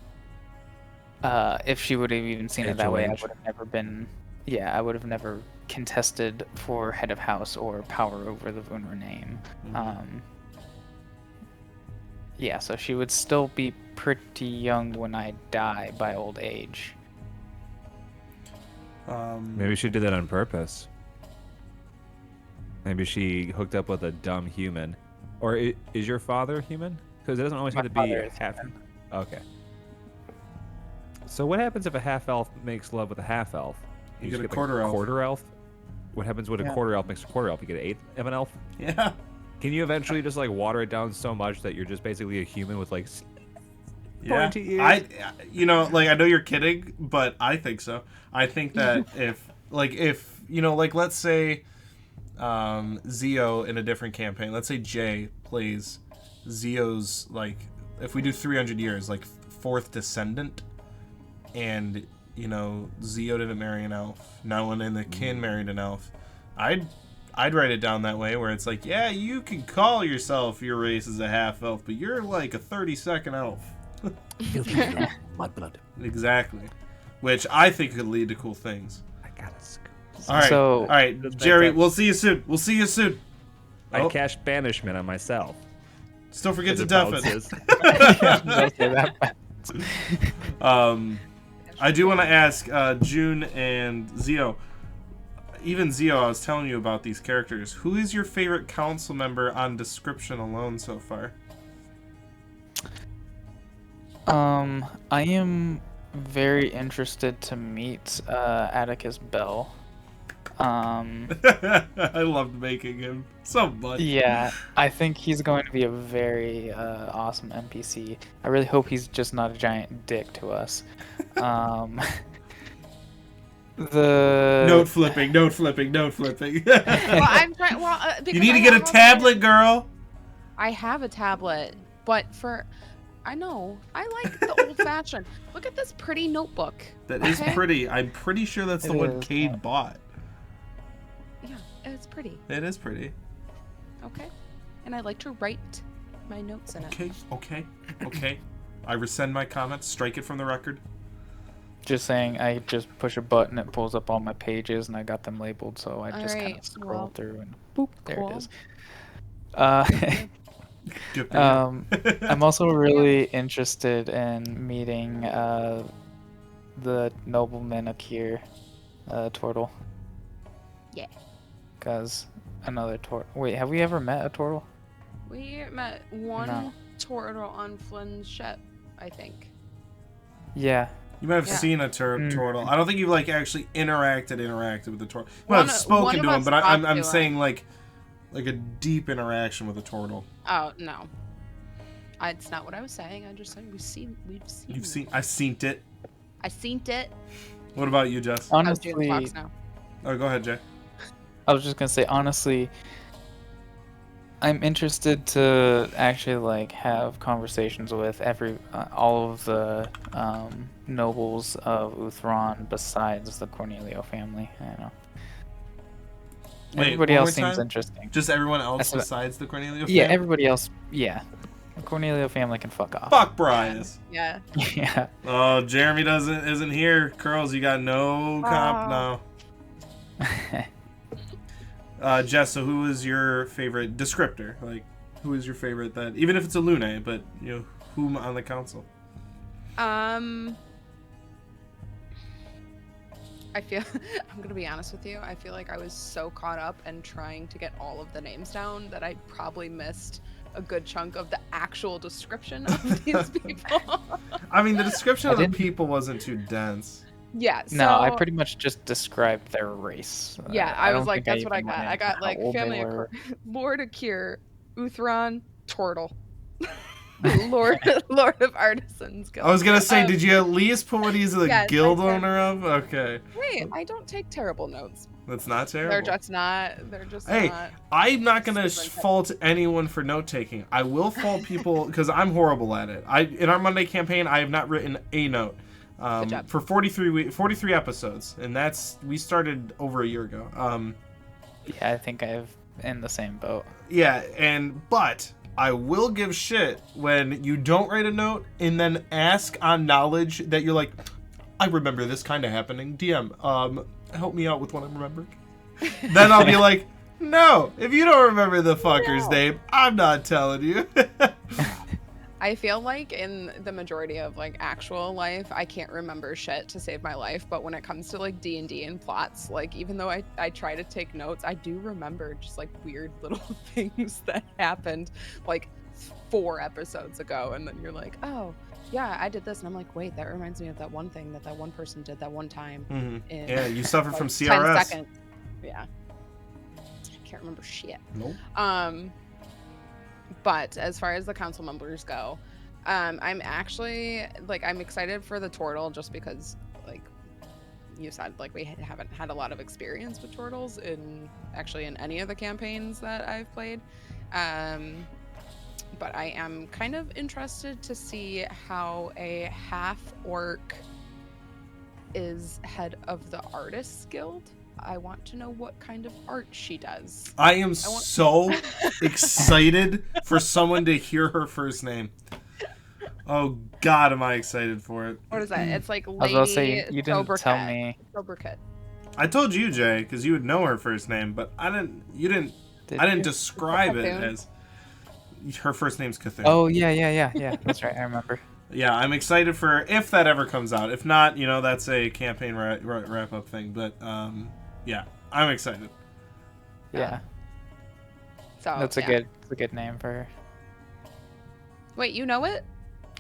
If she would have even seen it that way, I HOH. would have never been. Yeah, I would have never contested for head of house or power over the Vunra name. Yeah, so she would still be pretty young when I die by old age. Maybe she did that on purpose. Maybe she hooked up with a dumb human. Or is your father human? Because it doesn't always My have to be father a is half. human. Okay. So what happens if a half elf makes love with a half elf? You just get a like quarter elf. Quarter elf. What happens when a Yeah. quarter elf makes a quarter elf? You get an eighth of an elf. Yeah. Can you eventually just like water it down so much that you're just basically a human with like Yeah. pointy ears? Like I know you're kidding, but I think so. I think that if let's say Zio in a different campaign, let's say Jay plays Zio's, like, if we do 300 years, like, fourth descendant, and, Zio didn't marry an elf, no one in the kin married an elf, I'd write it down that way, where it's like, yeah, you can call yourself your race is a half elf, but you're like a 32nd elf. My blood. Exactly. Which I think could lead to cool things. I got a scoop. All right, So- all right, Let's make Jerry, that- we'll see you soon. We'll see you soon. I Oh. cast banishment on myself. Still forget as to it deafen. bounces. Don't say that. I do want to ask June and Zio. Even Zio, I was telling you about these characters. Who is your favorite council member on description alone so far? I am very interested to meet Atticus Bell. I loved making him so much. Yeah, I think he's going to be a very awesome NPC. I really hope he's just not a giant dick to us. The Note flipping. Well, I'm trying. Well, because You need to I get a have tablet, girl. I have a tablet, but I know I like the old fashioned. Look at this pretty notebook. That is Okay. pretty. I'm pretty sure that's the It one is, Cade yeah. bought. Yeah, it's pretty. It is pretty. Okay, and I like to write my notes in it. Okay. I rescind my comments. Strike it from the record. just saying, I just push a button, it pulls up all my pages, and I got them labeled, so I just kind of Alright, scroll well, through and boop, there cool. it is. Good for you. I'm also really interested in meeting the nobleman Akir Tortle. Yeah. Because another Tortle. Wait, have we ever met a Tortle? We met one No. turtle on Flynn's ship, I think. Yeah. You might have Yeah. seen a Mm. turtle. I don't think you've like actually interacted with the turtle. You might One- have spoken one to of him, us but talked I'm to saying like a deep interaction with a turtle. Oh no, it's not what I was saying. I just said we've seen. You've seen? I've seen it. I seen it. What about you, Jess? I was doing Honestly, the Fox now. Oh, go ahead, Jay. I was just gonna say, honestly, I'm interested to actually like have conversations with all of the nobles of Uthron besides the Cornelio family. I don't know. Wait, Everybody one else more seems time? interesting. Just everyone else That's what- besides the Cornelio Yeah, family? everybody else. Yeah, the Cornelio family can fuck off. Fuck Bryce. Yeah. Yeah. Oh, Jeremy isn't here. Curls, you got no comp now. Jess, so who is your favorite descriptor? Like, who is your favorite that, even if it's a Lune, but, whom on the council? I feel I'm gonna be honest with you. I feel like I was so caught up in trying to get all of the names down that I probably missed a good chunk of the actual description of these people. I mean, the description I of the didn't- people wasn't too dense. Yeah. So, No, I pretty much just described their race. Yeah, I was don't like, think that's what I even got. went I into got how like old they family were. Lord Akir, Uthron, Tortle. Lord of Artisans Guild. I was gonna say, Um, did you at least put what he's the yes, I guild did. owner of? Okay, Hey, I don't take terrible notes. that's not terrible. They're just not. They're just Hey, not. I'm not gonna Super intense. fault anyone for note taking. I will fault people because I'm horrible at it. In our Monday campaign, I have not written a note Good job. for 43 episodes, and we started over a year ago. Yeah, I think I'm in the same boat. Yeah, but I will give shit when you don't write a note and then ask on knowledge that you're like, I remember this kind of happening. DM, help me out with what I'm remembering. Then I'll be like, no, if you don't remember the fucker's No. name, I'm not telling you. I feel like in the majority of like actual life, I can't remember shit to save my life. But when it comes to like D&D and plots, like even though I try to take notes, I do remember just like weird little things that happened. Like 4 episodes ago, and then you're like, oh yeah, I did this, and I'm like, wait, that reminds me of that one thing that one person did that one time. In, Yeah, you suffer like, from 10 CRS. seconds. Yeah, I can't remember shit. Nope. But as far as the council members go, I'm actually I'm excited for the turtle, just because like you said, like we haven't had a lot of experience with turtles in any of the campaigns that I've played. But I am kind of interested to see how a half orc is head of the Artists Guild. I want to know what kind of art she does. I am so excited for someone to hear her first name. Oh God, am I excited for it? What is that? It's like Lady I was about to say, you didn't Sobercat. tell me. Sobercat. I told you, Jay, because you would know her first name, but I didn't. You didn't. Did I didn't you? describe it Cthulhu? as. Her first name's Cthulhu. Oh yeah. That's right. I remember. Yeah, I'm excited for if that ever comes out. If not, that's a campaign wrap up thing. But yeah, I'm excited. Yeah, So that's a good name for her. Wait, you know it?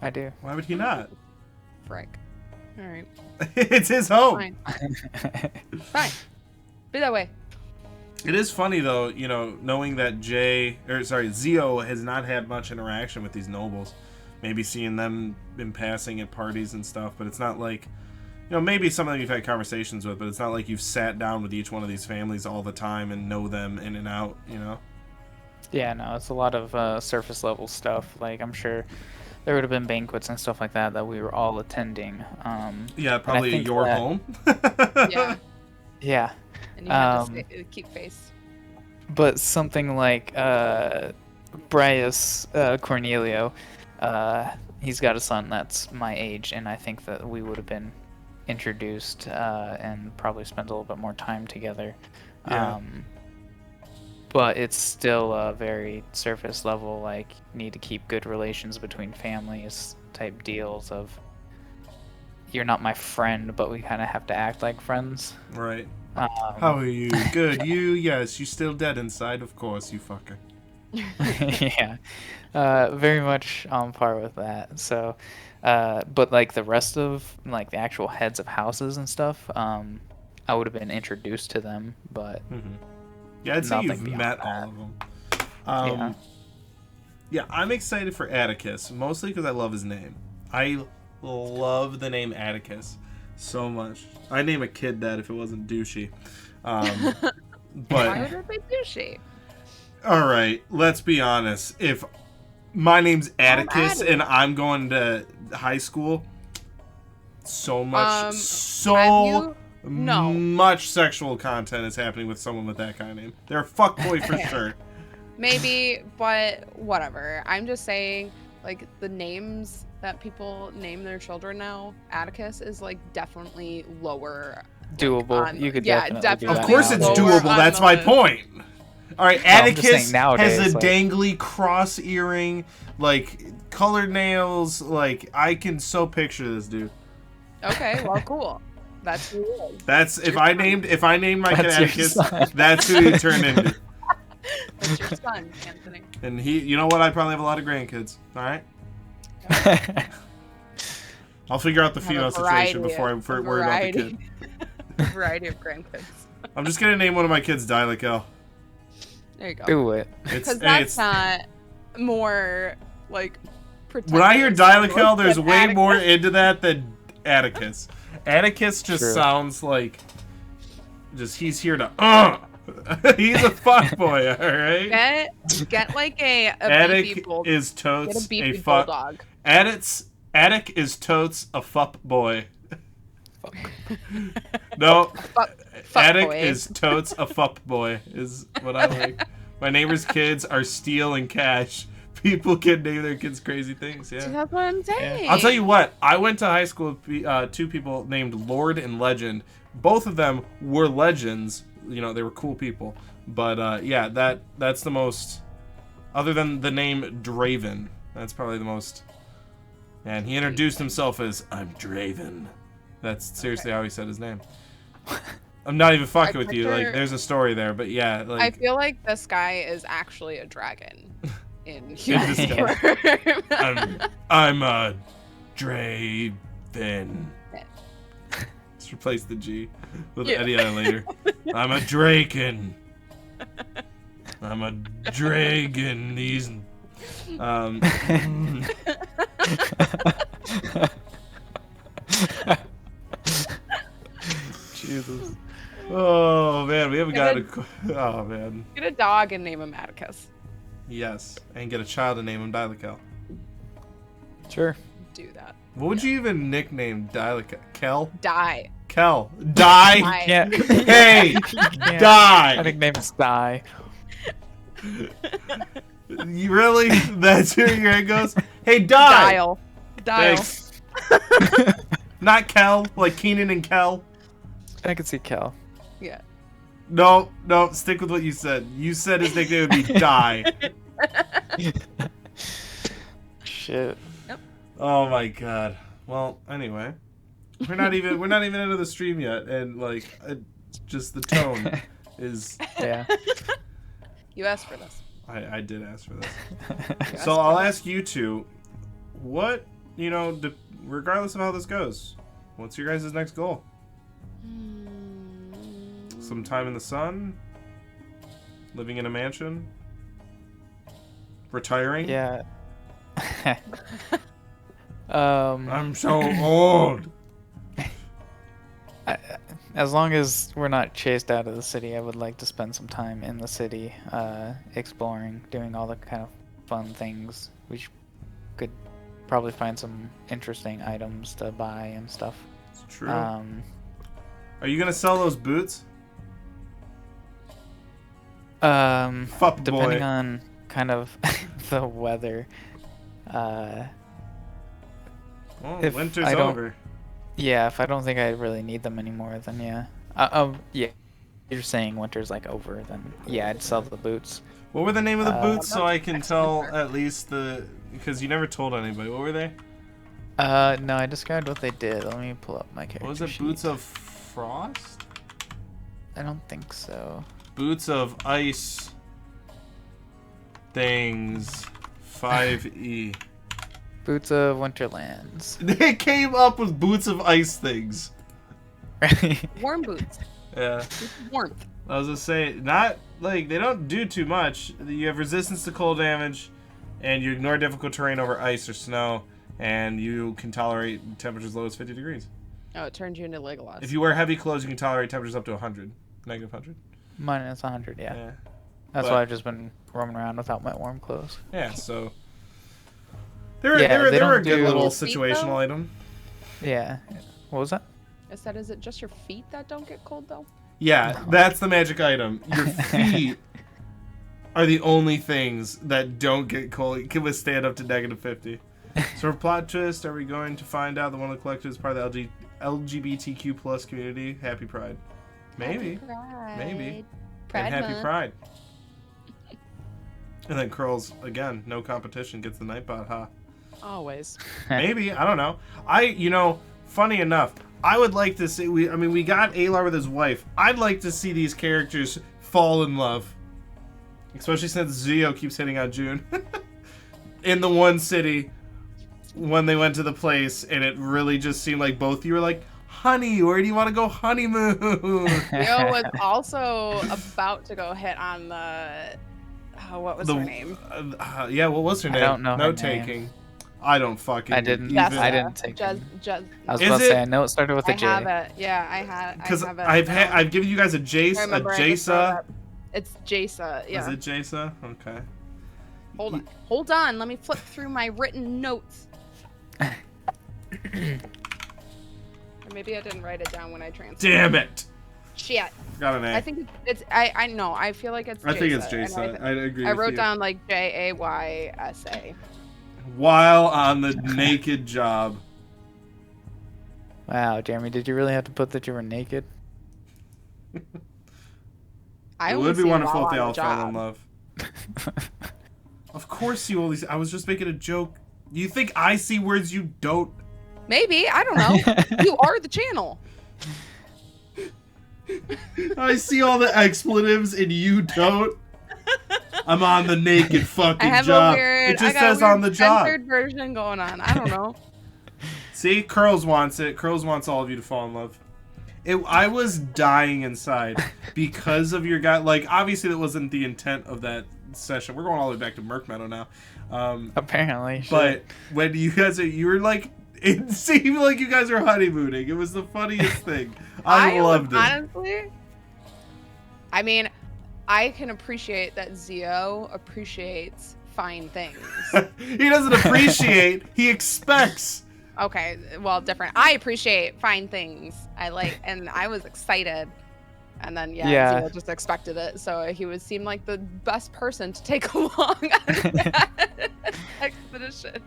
I do. Why would he not? Frick. All right. It's his home. Fine. Fine. Be that way. It is funny though, knowing that Zio has not had much interaction with these nobles. Maybe seeing them in passing at parties and stuff, but it's not like, maybe some of them you've had conversations with, but it's not like you've sat down with each one of these families all the time and know them in and out, Yeah, no, it's a lot of surface level stuff. Like, I'm sure there would have been banquets and stuff like that we were all attending. Yeah, probably at your home. Yeah. Yeah. And you have to keep face. But something like Bryus Cornelio, he's got a son that's my age, and I think that we would have been introduced and probably spent a little bit more time together. Yeah. But it's still a very surface level, like, need to keep good relations between families type deals of, you're not my friend, but we kind of have to act like friends. Right. How are you? Good. You? Yes. You still dead inside? Of course, you fucker. Yeah. Very much on par with that. So, but like the rest of like the actual heads of houses and stuff, I would have been introduced to them, but yeah, I'd say nothing you've beyond met that. all of them. Yeah, I'm excited for Atticus, mostly because I love his name. I love the name Atticus so much. I'd name a kid that if it wasn't douchey. Why But would it be douchey? all right, let's be honest. If my name's Atticus Atticus. and I'm going to high school, so much, have you- No. much sexual content is happening with someone with that kind of name. They're a fuckboy for sure. Maybe, but whatever. I'm just saying, like, the names that people name their children now, Atticus is like definitely lower. doable. on- You could yeah, definitely do Of that course it's Lower nowadays. doable. on That's the my list. point. All right, I'm just saying Atticus nowadays, has a like- dangly cross earring, like colored nails. Like I can so picture this dude. Okay, well, cool. That's who he is. That's if I named my kid That's your Atticus, son. that's who he turned into. That's your son, Anthony. And he, you know what? I probably have a lot of grandkids. All right, I'll figure out the Have a female variety situation before I of- worry about the kid. A variety of grandkids. I'm just gonna name one of my kids Dilakel. There you go. Do it. Because that's not more like. When I hear pretentious Dilakel, there's than way Atticus. more into that than Atticus. Atticus just True. sounds like he's here to he's a fuckboy, all right? Get like a beefy Attic bulldog. is Get totes a beefy a fuck. bulldog. Attic is totes a fuck boy. No, Fuck Attic boy. is totes a fuck boy is what I like. My neighbor's kids are Steel and Cash. People can name their kids crazy things. Yeah. That's what I'm saying. I'll tell you what. I went to high school with two people named Lord and Legend. Both of them were legends. You know, they were cool people. But yeah, that's the most. Other than the name Draven, that's probably the most. And he introduced himself as "I'm Draven." That's seriously how he said his name. I'm not even fucking with you. Like, picture- there's a story there, but yeah, I like feel like this guy is actually a dragon. in human disguise. form. I'm a Draven. Let's replace the G with Eddie later. I'm a Draken. I'm a dragon. These. Jesus. Oh man, we haven't got a. Oh man. Get a dog and name him Atticus. Yes, and get a child and name him Dilakel. Sure. Do that. What would you even nickname Dilakel? Kel? Die. Kel. Die. Die. Can't. Hey. can't. Die. I nickname's Die. You really? That's where your head goes? Hey, die. Dial. Thanks. Not Kel, like Keenan and Kel. I could see Kel. Yeah. No, stick with what you said. You said his nickname would be Die. Shit. Oh my god. Well, anyway, we're not even into the stream yet, and like, just the tone is. Yeah. You asked for this. I did ask for this. You So asked I'll for this. ask you two, what, regardless of how this goes, what's your guys' next goal? Some time in the sun? Living in a mansion? Retiring? Yeah. I'm so old. As long as we're not chased out of the city, I would like to spend some time in the city, exploring, doing all the kind of fun things. Could probably find some interesting items to buy and stuff. It's true. Um, Are you gonna sell those boots? Fuck depending boy. on kind of the weather. Well, if winter's I don't- over. Yeah, if I don't think I really need them anymore, then yeah. Yeah. You're saying winter's like over, then yeah, I'd sell the boots. What were the name of the boots so I can Excellent tell work. at least because you never told anybody. What were they? No, I described what they did. Let me pull up my character What was it? sheet. Boots of frost? I don't think so. Boots of ice things 5e. Boots of Winterlands. They came up with boots of ice things. Warm boots. Yeah. Warmth. I was gonna say, not like they don't do too much. You have resistance to cold damage, and you ignore difficult terrain over ice or snow, and you can tolerate temperatures as low as 50 degrees. Oh, it turned you into Legolas. If you wear heavy clothes, you can tolerate temperatures up to 100, negative 100. Minus 100, yeah. Yeah. That's But- why I've just been roaming around without my warm clothes. Yeah. So. They were, Yeah, they were, they they were a don't good do- little Feet, situational though? item. Yeah. What was that? I said, is it just your feet that don't get cold though? Yeah, that's the magic item. Your feet are the only things that don't get cold, can withstand up to negative 50. So for plot twist, are we going to find out that one of the collectors is part of the LGBTQ plus community? Happy Pride. Maybe. Pride. Maybe. Pride And Happy Month. Pride. And then Curls, again, no competition, gets the Nightbot, huh? Always. Maybe, I don't know. Funny enough, I would like to see, we got Alar with his wife. I'd like to see these characters fall in love. Especially since Zio keeps hitting on June. In the one city, when they went to the place, and it really just seemed like both of you were like, honey, where do you want to go honeymoon? Leo was also about to go hit on the... Oh, what was her name? Yeah, what was her name? don't know her No name. taking. I don't fucking I didn't. even- I didn't take Just, it. I was Is about to it- say, I know it started with a I J. have it. Yeah, I have it. I've given you guys a Jace, I a remember I just wrote Jace. up. It's Jace. Yeah. Is it Jace? Okay. Hold on. Let me flip through my written notes. Or maybe I didn't write it down when I transferred. Damn it! Shit. Got an A. I think it's. I know. I feel like it's. I think it's Jaysa, and Jace. I agree. I with wrote you. down like Jaysa. While on the naked job. Wow, Jeremy, did you really have to put that you were naked? I It only would be see wonderful while if they on all the fell in job. love. Of course you only. I was just making a joke. You think I see words you don't? Maybe I don't know. You are the channel. I see all the expletives and you don't. I'm on the naked fucking I have job. a weird. It just I got says a weird on the job. censored version going on. I don't know. See, Curls wants it. Curls wants all of you to fall in love. I was dying inside because of your guy. Like, obviously, that wasn't the intent of that session. We're going all the way back to Merc Meadow now. Apparently. But when you guys you were like, it seemed like you guys were honeymooning. It was the funniest thing. I loved it. Honestly, I mean, I can appreciate that Zio appreciates fine things. He doesn't appreciate. He expects. Okay, well, different. I appreciate fine things. And I was excited. And then, Zio just expected it. So he would seem like the best person to take along on that expedition.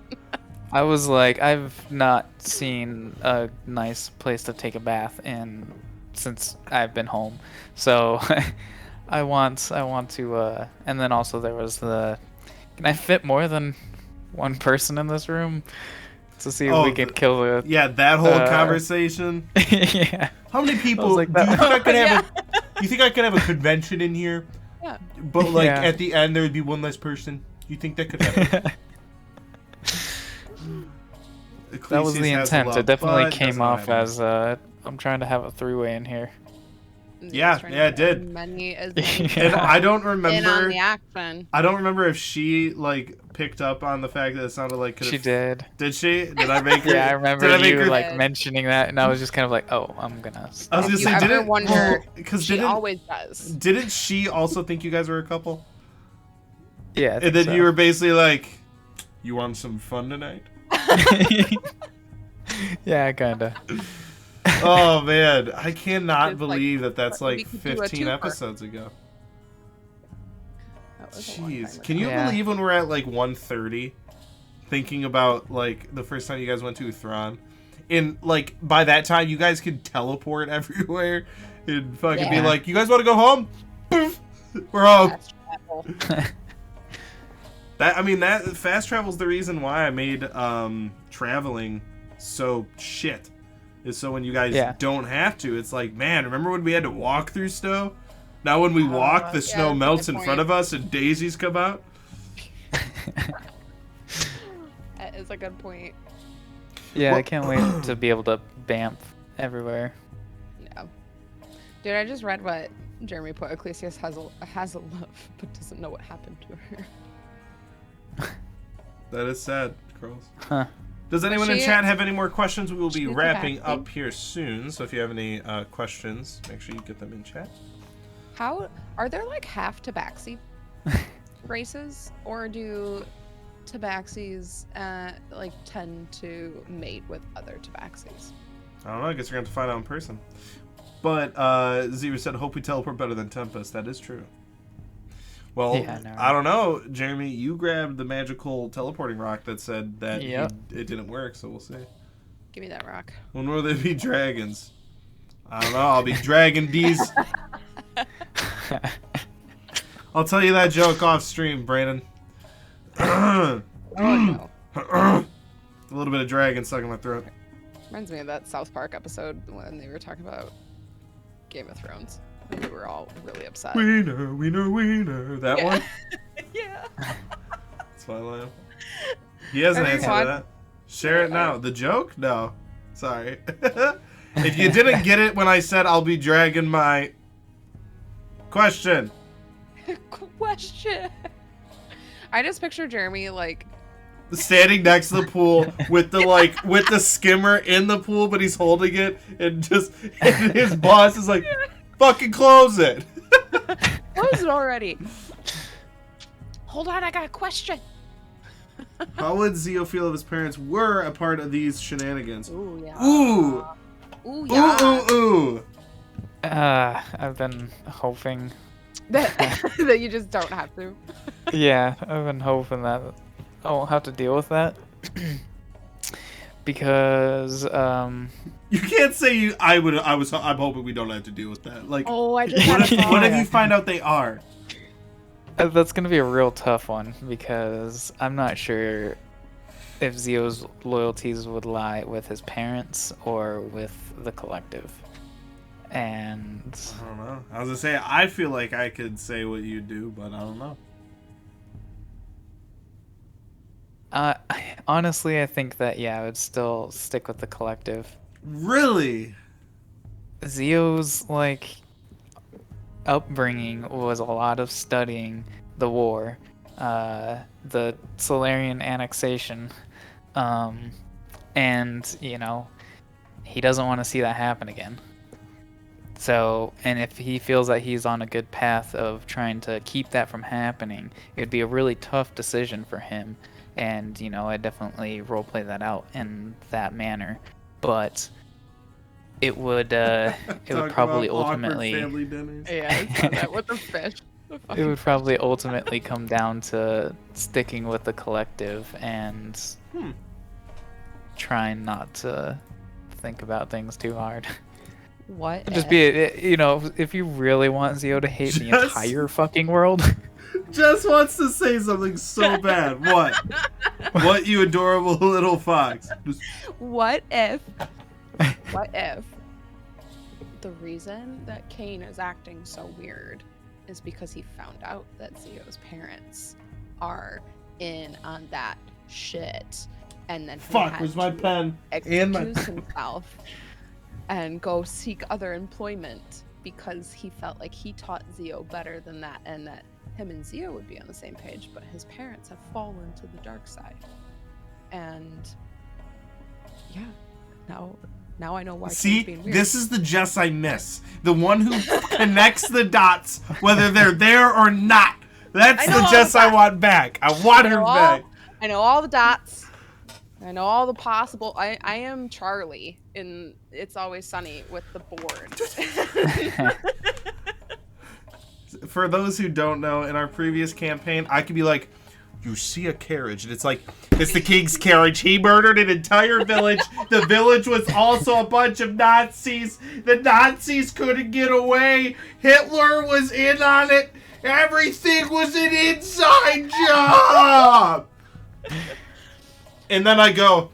I was like, I've not seen a nice place to take a bath in since I've been home. So I want to, and then also there was can I fit more than one person in this room? To see if we could kill the... Yeah, that whole conversation. Yeah. How many people like, do you think I could have you think I could have a convention in here? Yeah. But like at the end there would be one less person. You think that could happen? That was the intent. It definitely came off as I'm trying to have a three-way in here. Yeah, it did. Many as and I don't remember. In on the action. I don't remember if she like picked up on the fact that it sounded like. She did. Did she? Did I make her? Yeah, I remember you like mentioning that, and I was just kind of like, "Oh, I'm gonna." Stop. I was gonna say, didn't wonder? Because she always does. Didn't she also think you guys were a couple? Yeah. And then you were basically like, "You want some fun tonight?" Yeah, kinda. Oh man, I cannot It's believe like, that's like we could do a 15 twofer. episodes ago. That was a long time Jeez, ago. can you believe when we're at like 1:30, thinking about like the first time you guys went to Thrawn, and like by that time you guys could teleport everywhere and fucking be like, "You guys want to go home? Poof, we're home." That fast travel's the reason why I made traveling so shit. Is so when you guys don't have to, it's like, man, remember when we had to walk through snow? Now when we walk, the snow melts in front of us and daisies come out. That is a good point. Yeah, I can't wait to be able to bamf everywhere. Yeah. Dude, I just read what Jeremy put. Ecclesias has a love, but doesn't know what happened to her. That is sad, Curls. Huh. Does anyone in chat have any more questions? We will be wrapping up here soon, so if you have any questions, make sure you get them in chat. Are there like half tabaxi races, or do tabaxis like tend to mate with other tabaxis? I don't know. I guess we're going to have to find out in person. But Zero said, "Hope we teleport better than Tempest." That is true. Well, I don't know, Jeremy. You grabbed the magical teleporting rock that said that it didn't work, so we'll see. Give me that rock. When will there be dragons? I don't know. I'll be dragging these. I'll tell you that joke off stream, Brandon. Oh no. A little bit of dragon stuck in my throat. Reminds me of that South Park episode when they were talking about Game of Thrones. And we were all really upset. Wiener, wiener, wiener. That one? Yeah. That's my laugh. He has an answer to that. Share it now. The joke? No. Sorry. If you didn't get it when I said I'll be dragging my... Question. Question. I just picture Jeremy like... standing next to the pool with the with the skimmer in the pool, but he's holding it, and his boss is like... Fucking close it! Close it already. Hold on, I got a question. How would Zio feel if his parents were a part of these shenanigans? Ooh, yeah. Ooh! Ooh, yeah. Ooh, ooh, ooh! I've been hoping that you just don't have to. Yeah, I've been hoping that I won't have to deal with that. Because you can't say I'm hoping we don't have to deal with that. Like, I just had a thought. What if you find out they are? That's gonna be a real tough one because I'm not sure if Zio's loyalties would lie with his parents or with the collective. And I don't know. I was gonna say I feel like I could say what you do, but I don't know. Honestly, I think that I would still stick with the collective. Really? Zio's like upbringing was a lot of studying the war, the Solarian annexation, and he doesn't want to see that happen again. So, and if he feels that he's on a good path of trying to keep that from happening, it would be a really tough decision for him. And, I definitely roleplay that out in that manner. But it would probably ultimately... family dinners. Yeah, I saw that with the fish. It would probably ultimately come down to sticking with the collective and trying not to think about things too hard. What? Just be, if you really want Zio to hate the entire fucking world. Jess wants to say something so bad. What? What, you adorable little fox? What if the reason that Kane is acting so weird is because he found out that Zio's parents are in on that shit, and then he had where's my to pen? excuse himself and go seek other employment because he felt like he taught Zio better than that, and that him and Zio would be on the same page, but his parents have fallen to the dark side. And now I know why. See, Kane's being weird. this is the Jess I miss. The one who connects the dots, whether they're there or not. That's the Jess I want back. I want her back. I know all the dots. I know all the possible. I am Charlie in It's Always Sunny with the board. For those who don't know, in our previous campaign, I could be like, you see a carriage, and it's like, it's the king's carriage. He murdered an entire village. The village was also a bunch of Nazis. The Nazis couldn't get away. Hitler was in on it. Everything was an inside job. And then I go,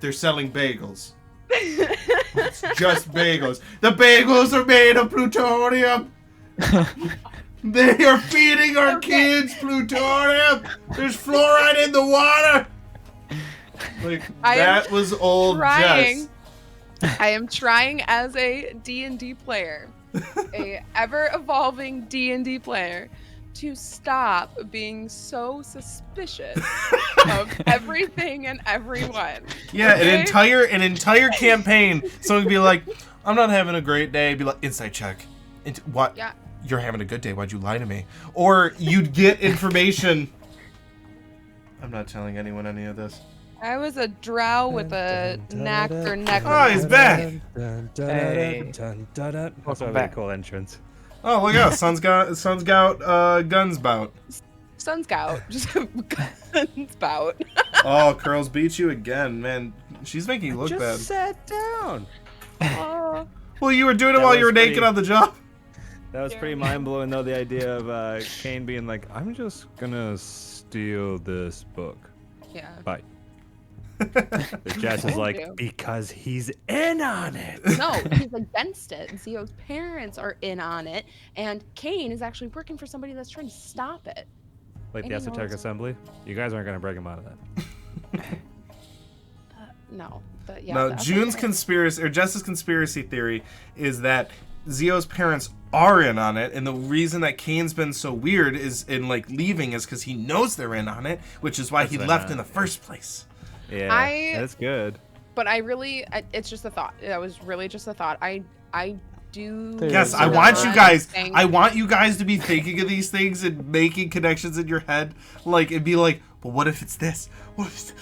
they're selling bagels. It's just bagels. The bagels are made of plutonium. They are feeding our kids plutonium. There's fluoride in the water. Like, that was old Jess. I am trying as a D&D player, a ever-evolving D&D player, to stop being so suspicious of everything and everyone. Yeah, okay? an entire campaign. Someone would be like, I'm not having a great day. Be like, insight check. What? Yeah. You're having a good day. Why'd you lie to me? Or you'd get information. I'm not telling anyone any of this. I was a drow with a knack for necklace. Oh, he's back. Hey. That's a really back. cool entrance. Oh, look out. Sun's got guns bout. Sun Scout. Just guns bout. Oh, Curls beat you again. Man, she's making you look Just bad. sat down. Oh. Well, you were doing it That while you was were naked pretty- on the job. That was pretty mind-blowing, though, the idea of Kane being like, I'm just gonna steal this book. Yeah. Bye. The Jess is Told like, you. because he's in on it. No, he's against it. Zio's parents are in on it, and Kane is actually working for somebody that's trying to stop it. Like the And he Esoteric knows- Assembly? You guys aren't gonna break him out of that. No, but yeah. No, that's June's okay. conspiracy, or Jess's conspiracy theory, is that Zio's parents are in on it, and the reason that Kane's been so weird is in like leaving is because he knows they're in on it, which is why That's he what I left meant. in the first place. Yeah, that's good. But it's just a thought. That was really just a thought. I do. Yes, I Not want you guys. think- I want you guys to be thinking of these things and making connections in your head. Like it'd be like, but what if it's this? What?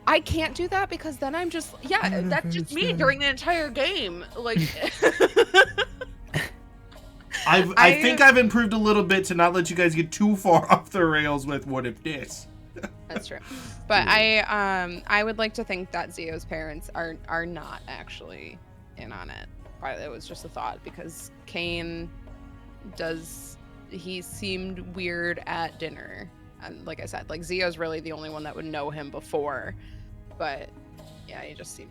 I can't do that because then I'm just that's just me during the entire game. Like I think I've improved a little bit to not let you guys get too far off the rails with what if this. that's true. But I would like to think that Zio's parents are not actually in on it. But it was just a thought because Kane he seemed weird at dinner. And like I said, like Zio's really the only one that would know him before. But yeah, he just seemed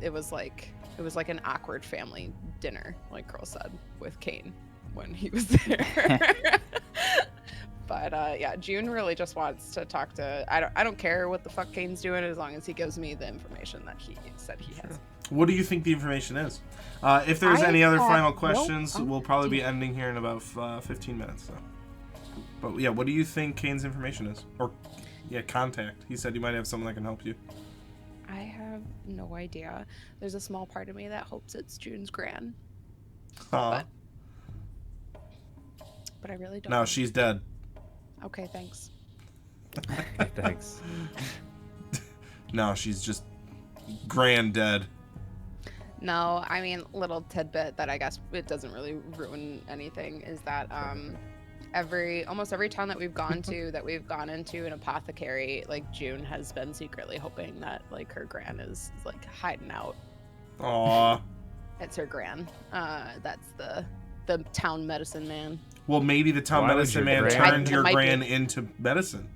it was like an awkward family dinner, like Carl said, with Kane when he was there. But But yeah, June really just wants to talk to. I don't care what the fuck Kane's doing as long as he gives me the information that he said he has. What do you think the information is? If there's I any other have final no questions, we'll probably be idea. ending here in about 15 minutes. So. But yeah, what do you think Kane's information is? Or yeah, contact. He said you might have someone that can help you. I have no idea. There's a small part of me that hopes it's June's gran, Aw. but I really don't. No, know. she's dead. Okay, thanks. Okay, thanks. No, she's just grand dead. No, I mean, little tidbit that I guess it doesn't really ruin anything is that almost every town that we've gone to, that we've gone into an apothecary, like June has been secretly hoping that like her gran is like hiding out. Aw. It's her gran. That's the town medicine man. Well, maybe the town Why would medicine your man gran- turned It your might gran be. into medicine.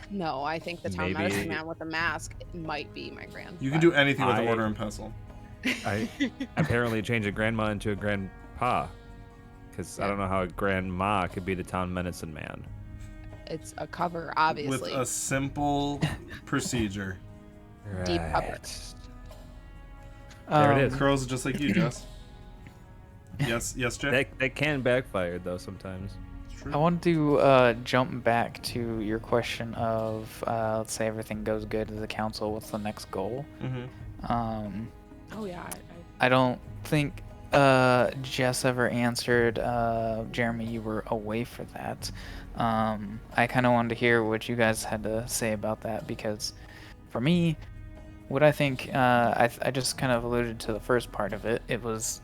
No, I think the town Maybe- medicine man with the mask might be my gran. You can but- do anything with a I- mortar and pestle. I apparently changed a grandma into a grandpa. Because I don't know how a grandma could be the town medicine man. It's a cover, obviously. With a simple procedure. Deep cover. There it is. Curls just like you, Jess. Yes, Jay? That can backfire though sometimes. It's true. I want to jump back to your question of let's say everything goes good as a council. What's the next goal? Mm-hmm. Oh yeah. I don't think Jess ever answered. Jeremy, you were away for that. I kind of wanted to hear what you guys had to say about that, because for me, what I think, I just kind of alluded to the first part of it. It was,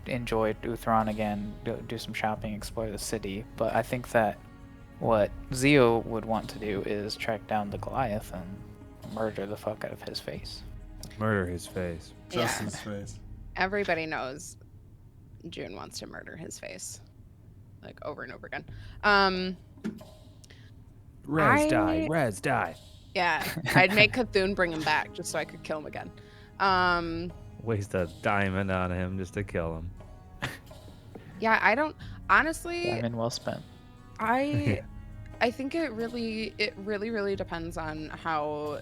enjoy Uthron again, do some shopping, explore the city. But I think that what Zeo would want to do is track down the Goliath and murder the fuck out of his face. Murder his face. Justin's face. Everybody knows June wants to murder his face, like over and over again. Res die. Res die. Yeah, I'd make Cthulhu bring him back just so I could kill him again. Waste a diamond on him just to kill him. Yeah, I don't honestly. Diamond well spent. I think it really depends on how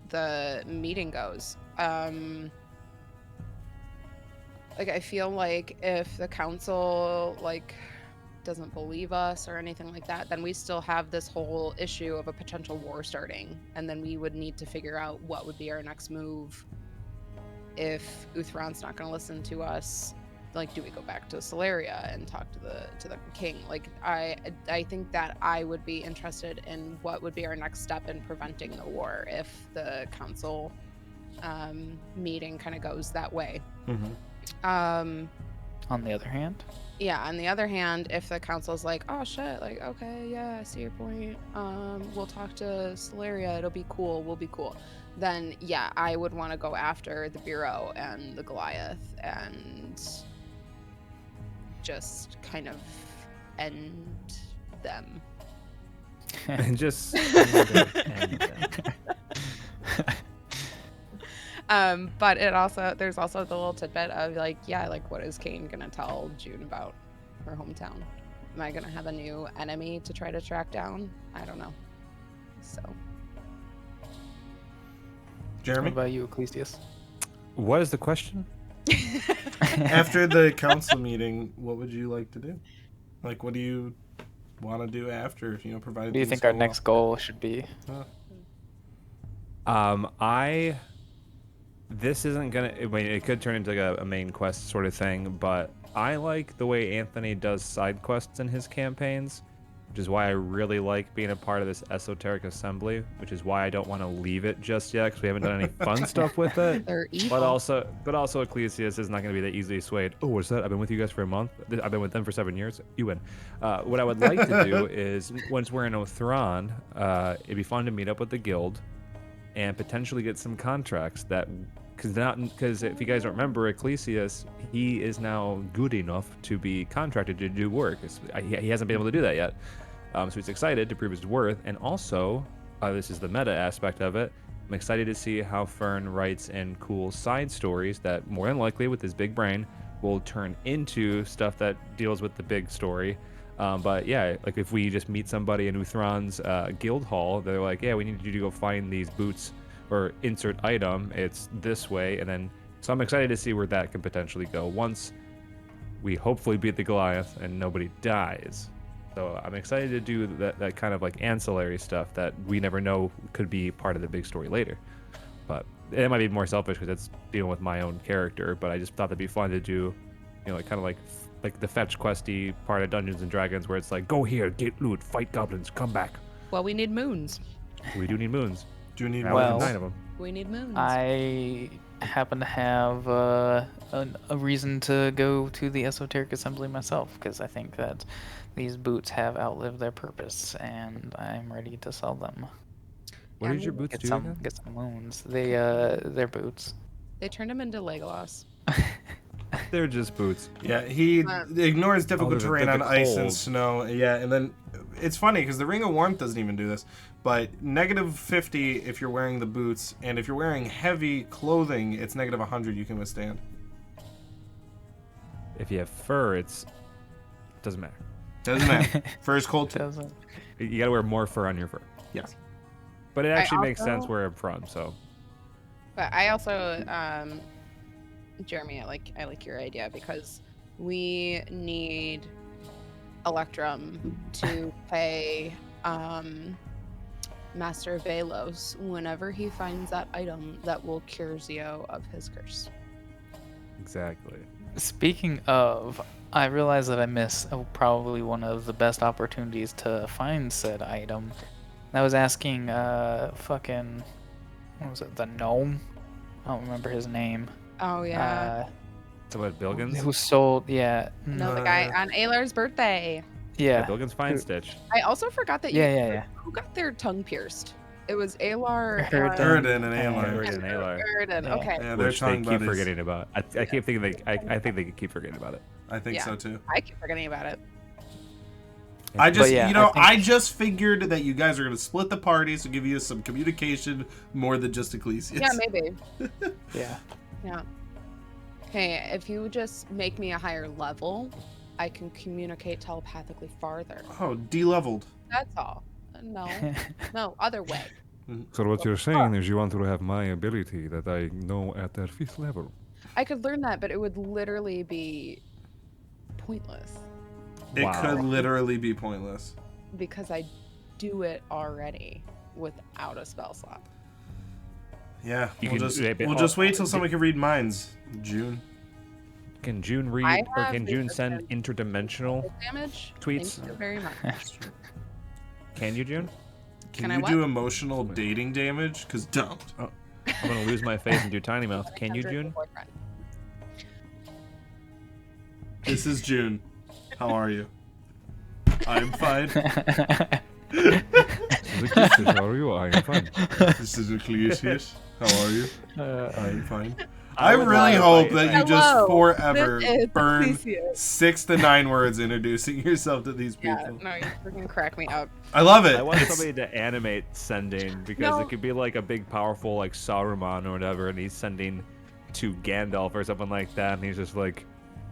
the meeting goes. Like I feel like if the council doesn't believe us or anything like that, then we still have this whole issue of a potential war starting, and then we would need to figure out what would be our next move if Uthron's not going to listen to us. Like, do we go back to Celeria and talk to the king? Like, I think that I would be interested in what would be our next step in preventing the war if the council meeting kind of goes that way. Mm-hmm. On the other hand, Yeah, on the other hand, if the council's like, oh shit, like, okay, yeah, I see your point, we'll talk to Celeria, it'll be cool, we'll be cool, then yeah, I would want to go after the Bureau and the Goliath and just kind of end them. And just But there's also the little tidbit of what is Kane gonna tell June about her hometown? Am I gonna have a new enemy to try to track down? I don't know. So what Jeremy? about you, Ecclesias? what is the question? After the council meeting, what would you like to do? Like, what do you want to do after, provided What do you things think our go next goal should be? This isn't gonna. I mean, it could turn into like a main quest sort of thing, but I like the way Anthony does side quests in his campaigns, which is why I really like being a part of this esoteric assembly. Which is why I don't want to leave it just yet, because we haven't done any fun stuff with it. they're evil. But also, Ecclesias is not going to be that easily swayed. Oh, what's that? I've been with you guys for a month. I've been with them for 7 years. You win. What I would like to do is, once we're in Othron, it'd be fun to meet up with the guild, and potentially get some contracts that, because if you guys don't remember, Ecclesias, he is now good enough to be contracted to do work. He hasn't been able to do that yet. So he's excited to prove his worth, and also, this is the meta aspect of it, I'm excited to see how Fern writes in cool side stories that, more than likely, with his big brain, will turn into stuff that deals with the big story. But yeah, like if we just meet somebody in Uthran's guild hall, they're like, yeah, we need you to go find these boots or insert item. It's this way, and then so I'm excited to see where that can potentially go once we hopefully beat the Goliath and nobody dies. So I'm excited to do that kind of like ancillary stuff that we never know could be part of the big story later. But it might be more selfish because it's dealing with my own character. But I just thought that'd be fun to do, like kind of like the fetch questy part of Dungeons and Dragons, where it's like, go here, get loot, fight goblins, come back. Well, we need moons. We do need moons. Do you need Now we have 9 of them. We need moons. I happen to have a reason to go to the Esoteric Assembly myself, because I think that these boots have outlived their purpose, and I'm ready to sell them. What did your boots Get do some, again? get some moons. They're boots. They turned him into Legolas. They're just boots. Yeah, he ignores difficult they're terrain on ice and cold. snow. Yeah, and then it's funny because the Ring of Warmth doesn't even do this. But -50 if you're wearing the boots, and if you're wearing heavy clothing, it's -100 you can withstand. If you have fur, doesn't matter. Doesn't matter. Fur is cold too. Doesn't. You gotta wear more fur on your fur. Yes. But it actually makes also- sense where I'm from, so. But I also, Jeremy, I like your idea because we need Electrum to pay Master Velos whenever he finds that item that will cure Zio of his curse. Exactly. Speaking of, I realize that I miss probably one of the best opportunities to find said item. I was asking, fucking, what was it, the gnome? I don't remember his name. Oh yeah. So what, Bilgins? Who sold, yeah. No, the guy on Aylar's birthday. Yeah. Bilgins Fine Stitch. I also forgot that Yeah. who got their tongue pierced. It was Aylar. Erden. Erden and Yeah, Alar. Erden and Alar. Erden. Yeah. Okay. Yeah, they're Which they tongue keep buddies. forgetting about. I keep thinking I think they keep forgetting about it. I think Yeah. so too. I keep forgetting about it. I just, yeah, I just figured that you guys are gonna split the party, so give you some communication more than just Ecclesias. Yeah, maybe. Yeah. Yeah. Hey, if you just make me a higher level, I can communicate telepathically farther. Oh, de-leveled. That's all. No, no, other way. So what you're saying is you want to have my ability that I know at their 5th level. I could learn that, but it would literally be pointless It Wow. could literally be pointless. because I do it already without a spell slot. Yeah, You we'll can- just yeah, but- we'll just wait till someone can read minds. June. Can June I read or have can the June send ability- interdimensional Damage. tweets? Thank you very much. Can you, June? Can I you what? do emotional dating damage? Cause don't. I'm gonna lose my face and do tiny mouth. Can you, 600 June? boyfriend. This is June. How are you? I'm fine. How are you? I am fine. This is Ecclesias. How are you? I'm fine. I I would really like- hope that you just Hello, forever this is burn Ecclesias. 6 to 9 words introducing yourself to these people. Yeah, no, you freaking crack me up. I love it. I want It's- somebody to animate sending because No. it could be like a big, powerful like Saruman or whatever, and he's sending to Gandalf or something like that, and he's just like,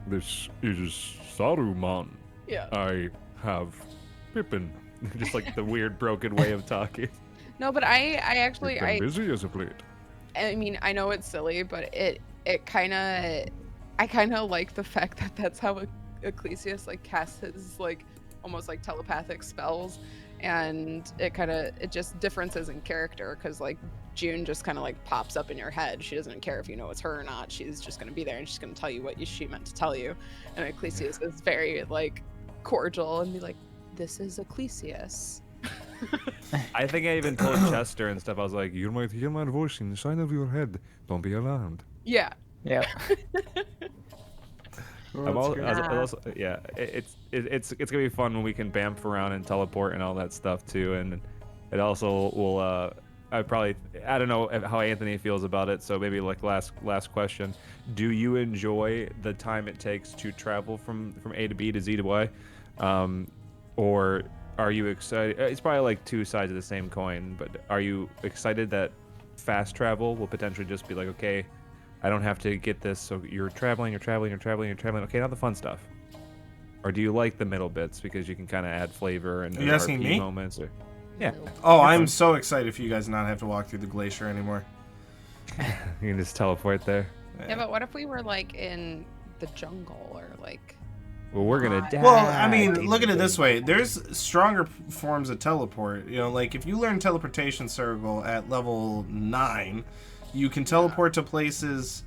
"This is Saruman. Yeah. I have Pippin." Just like the weird, broken way of talking. No, but I actually, You've been busy as of late. I mean, I know it's silly, but it kind of, I kind of like the fact that that's how Ecclesias like casts his like almost like telepathic spells, and it just differences in character because like June just kind of like pops up in your head. She doesn't care if you know it's her or not. She's just gonna be there and she's gonna tell you what she meant to tell you. And Ecclesias is very like cordial and be like, "This is Ecclesias." I think I even told Chester and stuff. I was like, "You might hear my voice in the side of your head. Don't be alarmed." Yeah. Yeah. I'm also, yeah, it's gonna be fun when we can bamf around and teleport and all that stuff too, and it also will. I don't know how Anthony feels about it, so maybe like last question. Do you enjoy the time it takes to travel from A to B to Z to Y, or are you excited? It's probably like two sides of the same coin, but are you excited that fast travel will potentially just be like, okay, I don't have to get this, so you're traveling. Okay, not the fun stuff. Or do you like the middle bits because you can kind of add flavor and Are you asking RP me? moments? Or... Yeah. Oh, You're I'm fine. so excited for you guys to not have to walk through the glacier anymore. You can just teleport there. Yeah, but what if we were like in the jungle or like? Well, we're gonna die. Well, I mean, look at it this way. There's stronger forms of teleport. You know, like if you learn teleportation circle at level 9, you can teleport to places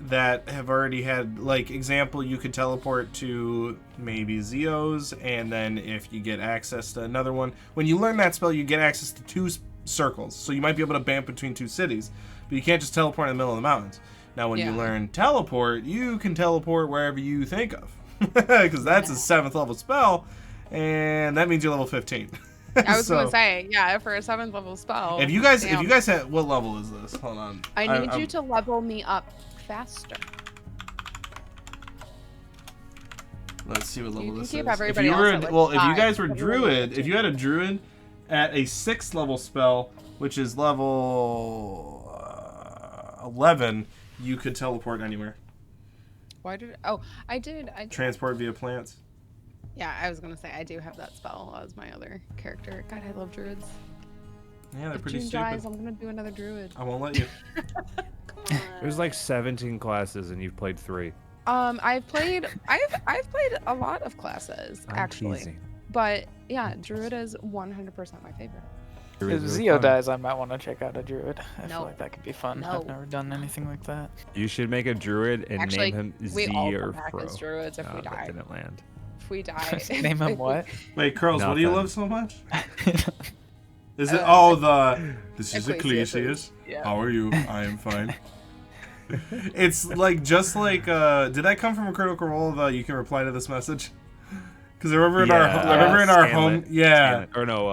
that have already had, like, example, you could teleport to maybe Zeos, and then if you get access to another one, when you learn that spell, you get access to 2 circles. So you might be able to bamp between 2 cities, but you can't just teleport in the middle of the mountains. Now, when you learn teleport, you can teleport wherever you think of. Because that's a 7th level spell, and that means you're level 15. I was gonna say, yeah, for a 7th level spell. If you guys had, what level is this? Hold on. I need you to level me up faster. Let's see what level can this keep is. everybody If you were, else at, like, well, if you 5, guys were but we're druid, level if you had a druid at a 6th level spell, which is level 11, you could teleport anywhere. Why did? Oh, I did. Transport via plants. Yeah, I was gonna say I do have that spell as my other character. God, I love druids. Yeah, they're If pretty June stupid. dies, I'm gonna do another druid. I won't let you. Come on. There's like 17 classes, and you've played 3. I've played a lot of classes I'm actually, teasing. but yeah, druid is 100% my favorite. If Druids are Zeo fun. dies, I might want to check out a druid. I No. feel like that could be fun. No. I've never done anything like that. You should make a druid and Actually, name him we Z all or come back Fro. as druids if we That die. didn't land. If we die, Name him what? Wait, Curls, what do you Nothing. love so much? Is it this is Ecclesiastes. Ecclesiastes. Yeah. How are you? I am fine. It's like just like did that come from a Critical Role? You can reply to this message. Because I remember in our home, yeah. Or no,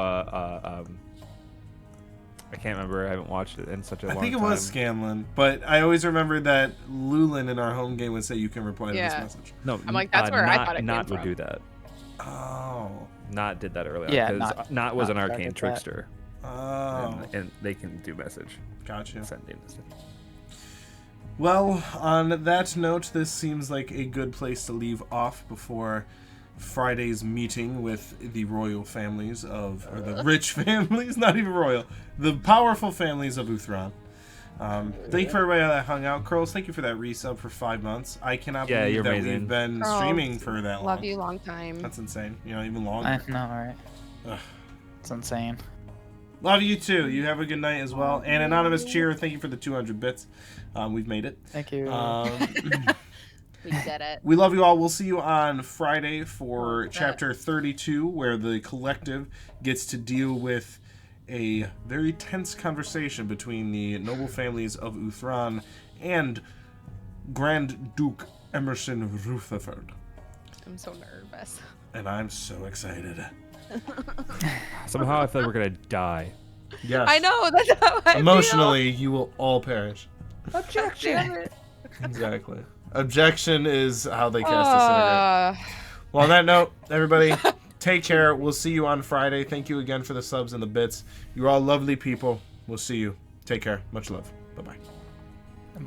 I can't remember. I haven't watched it in such a long I time. think it was Scanlan, but I always remember that Lulin in our home game would say you can reply to this Yeah. message. No, I'm like, that's where I Not- thought it came Not would from. do that. Oh. Not did that earlier. Yeah, because Not was Not an started arcane that. trickster, Oh. and they can do message. Gotcha. Sending this. Well, on that note, this seems like a good place to leave off before Friday's meeting with the royal families of, or the rich families, not even royal, the powerful families of Uthran. Thank you for everybody that hung out. Curls, thank you for that resub for 5 months. I cannot Yeah, believe you're that amazing. we've been Curls, streaming for that long. love you long time. That's insane. You know, even I longer. know, right? Ugh. It's insane. Love you too. You have a good night as well. And Anonymous Cheer, thank you for the 200 bits. We've made it. Thank you. We did it. We love you all. We'll see you on Friday for chapter 32, where the collective gets to deal with a very tense conversation between the noble families of Uthran and Grand Duke Emerson Rutherford. I'm so nervous. And I'm so excited. Somehow I feel like we're gonna die. Yes. I know, that's how I Emotionally, you will all perish. feel. Objection. Exactly. Objection is how they cast Disintegrate. Well, on that note, everybody, take care. We'll see you on Friday. Thank you again for the subs and the bits. You're all lovely people. We'll see you. Take care. Much love. Bye-bye.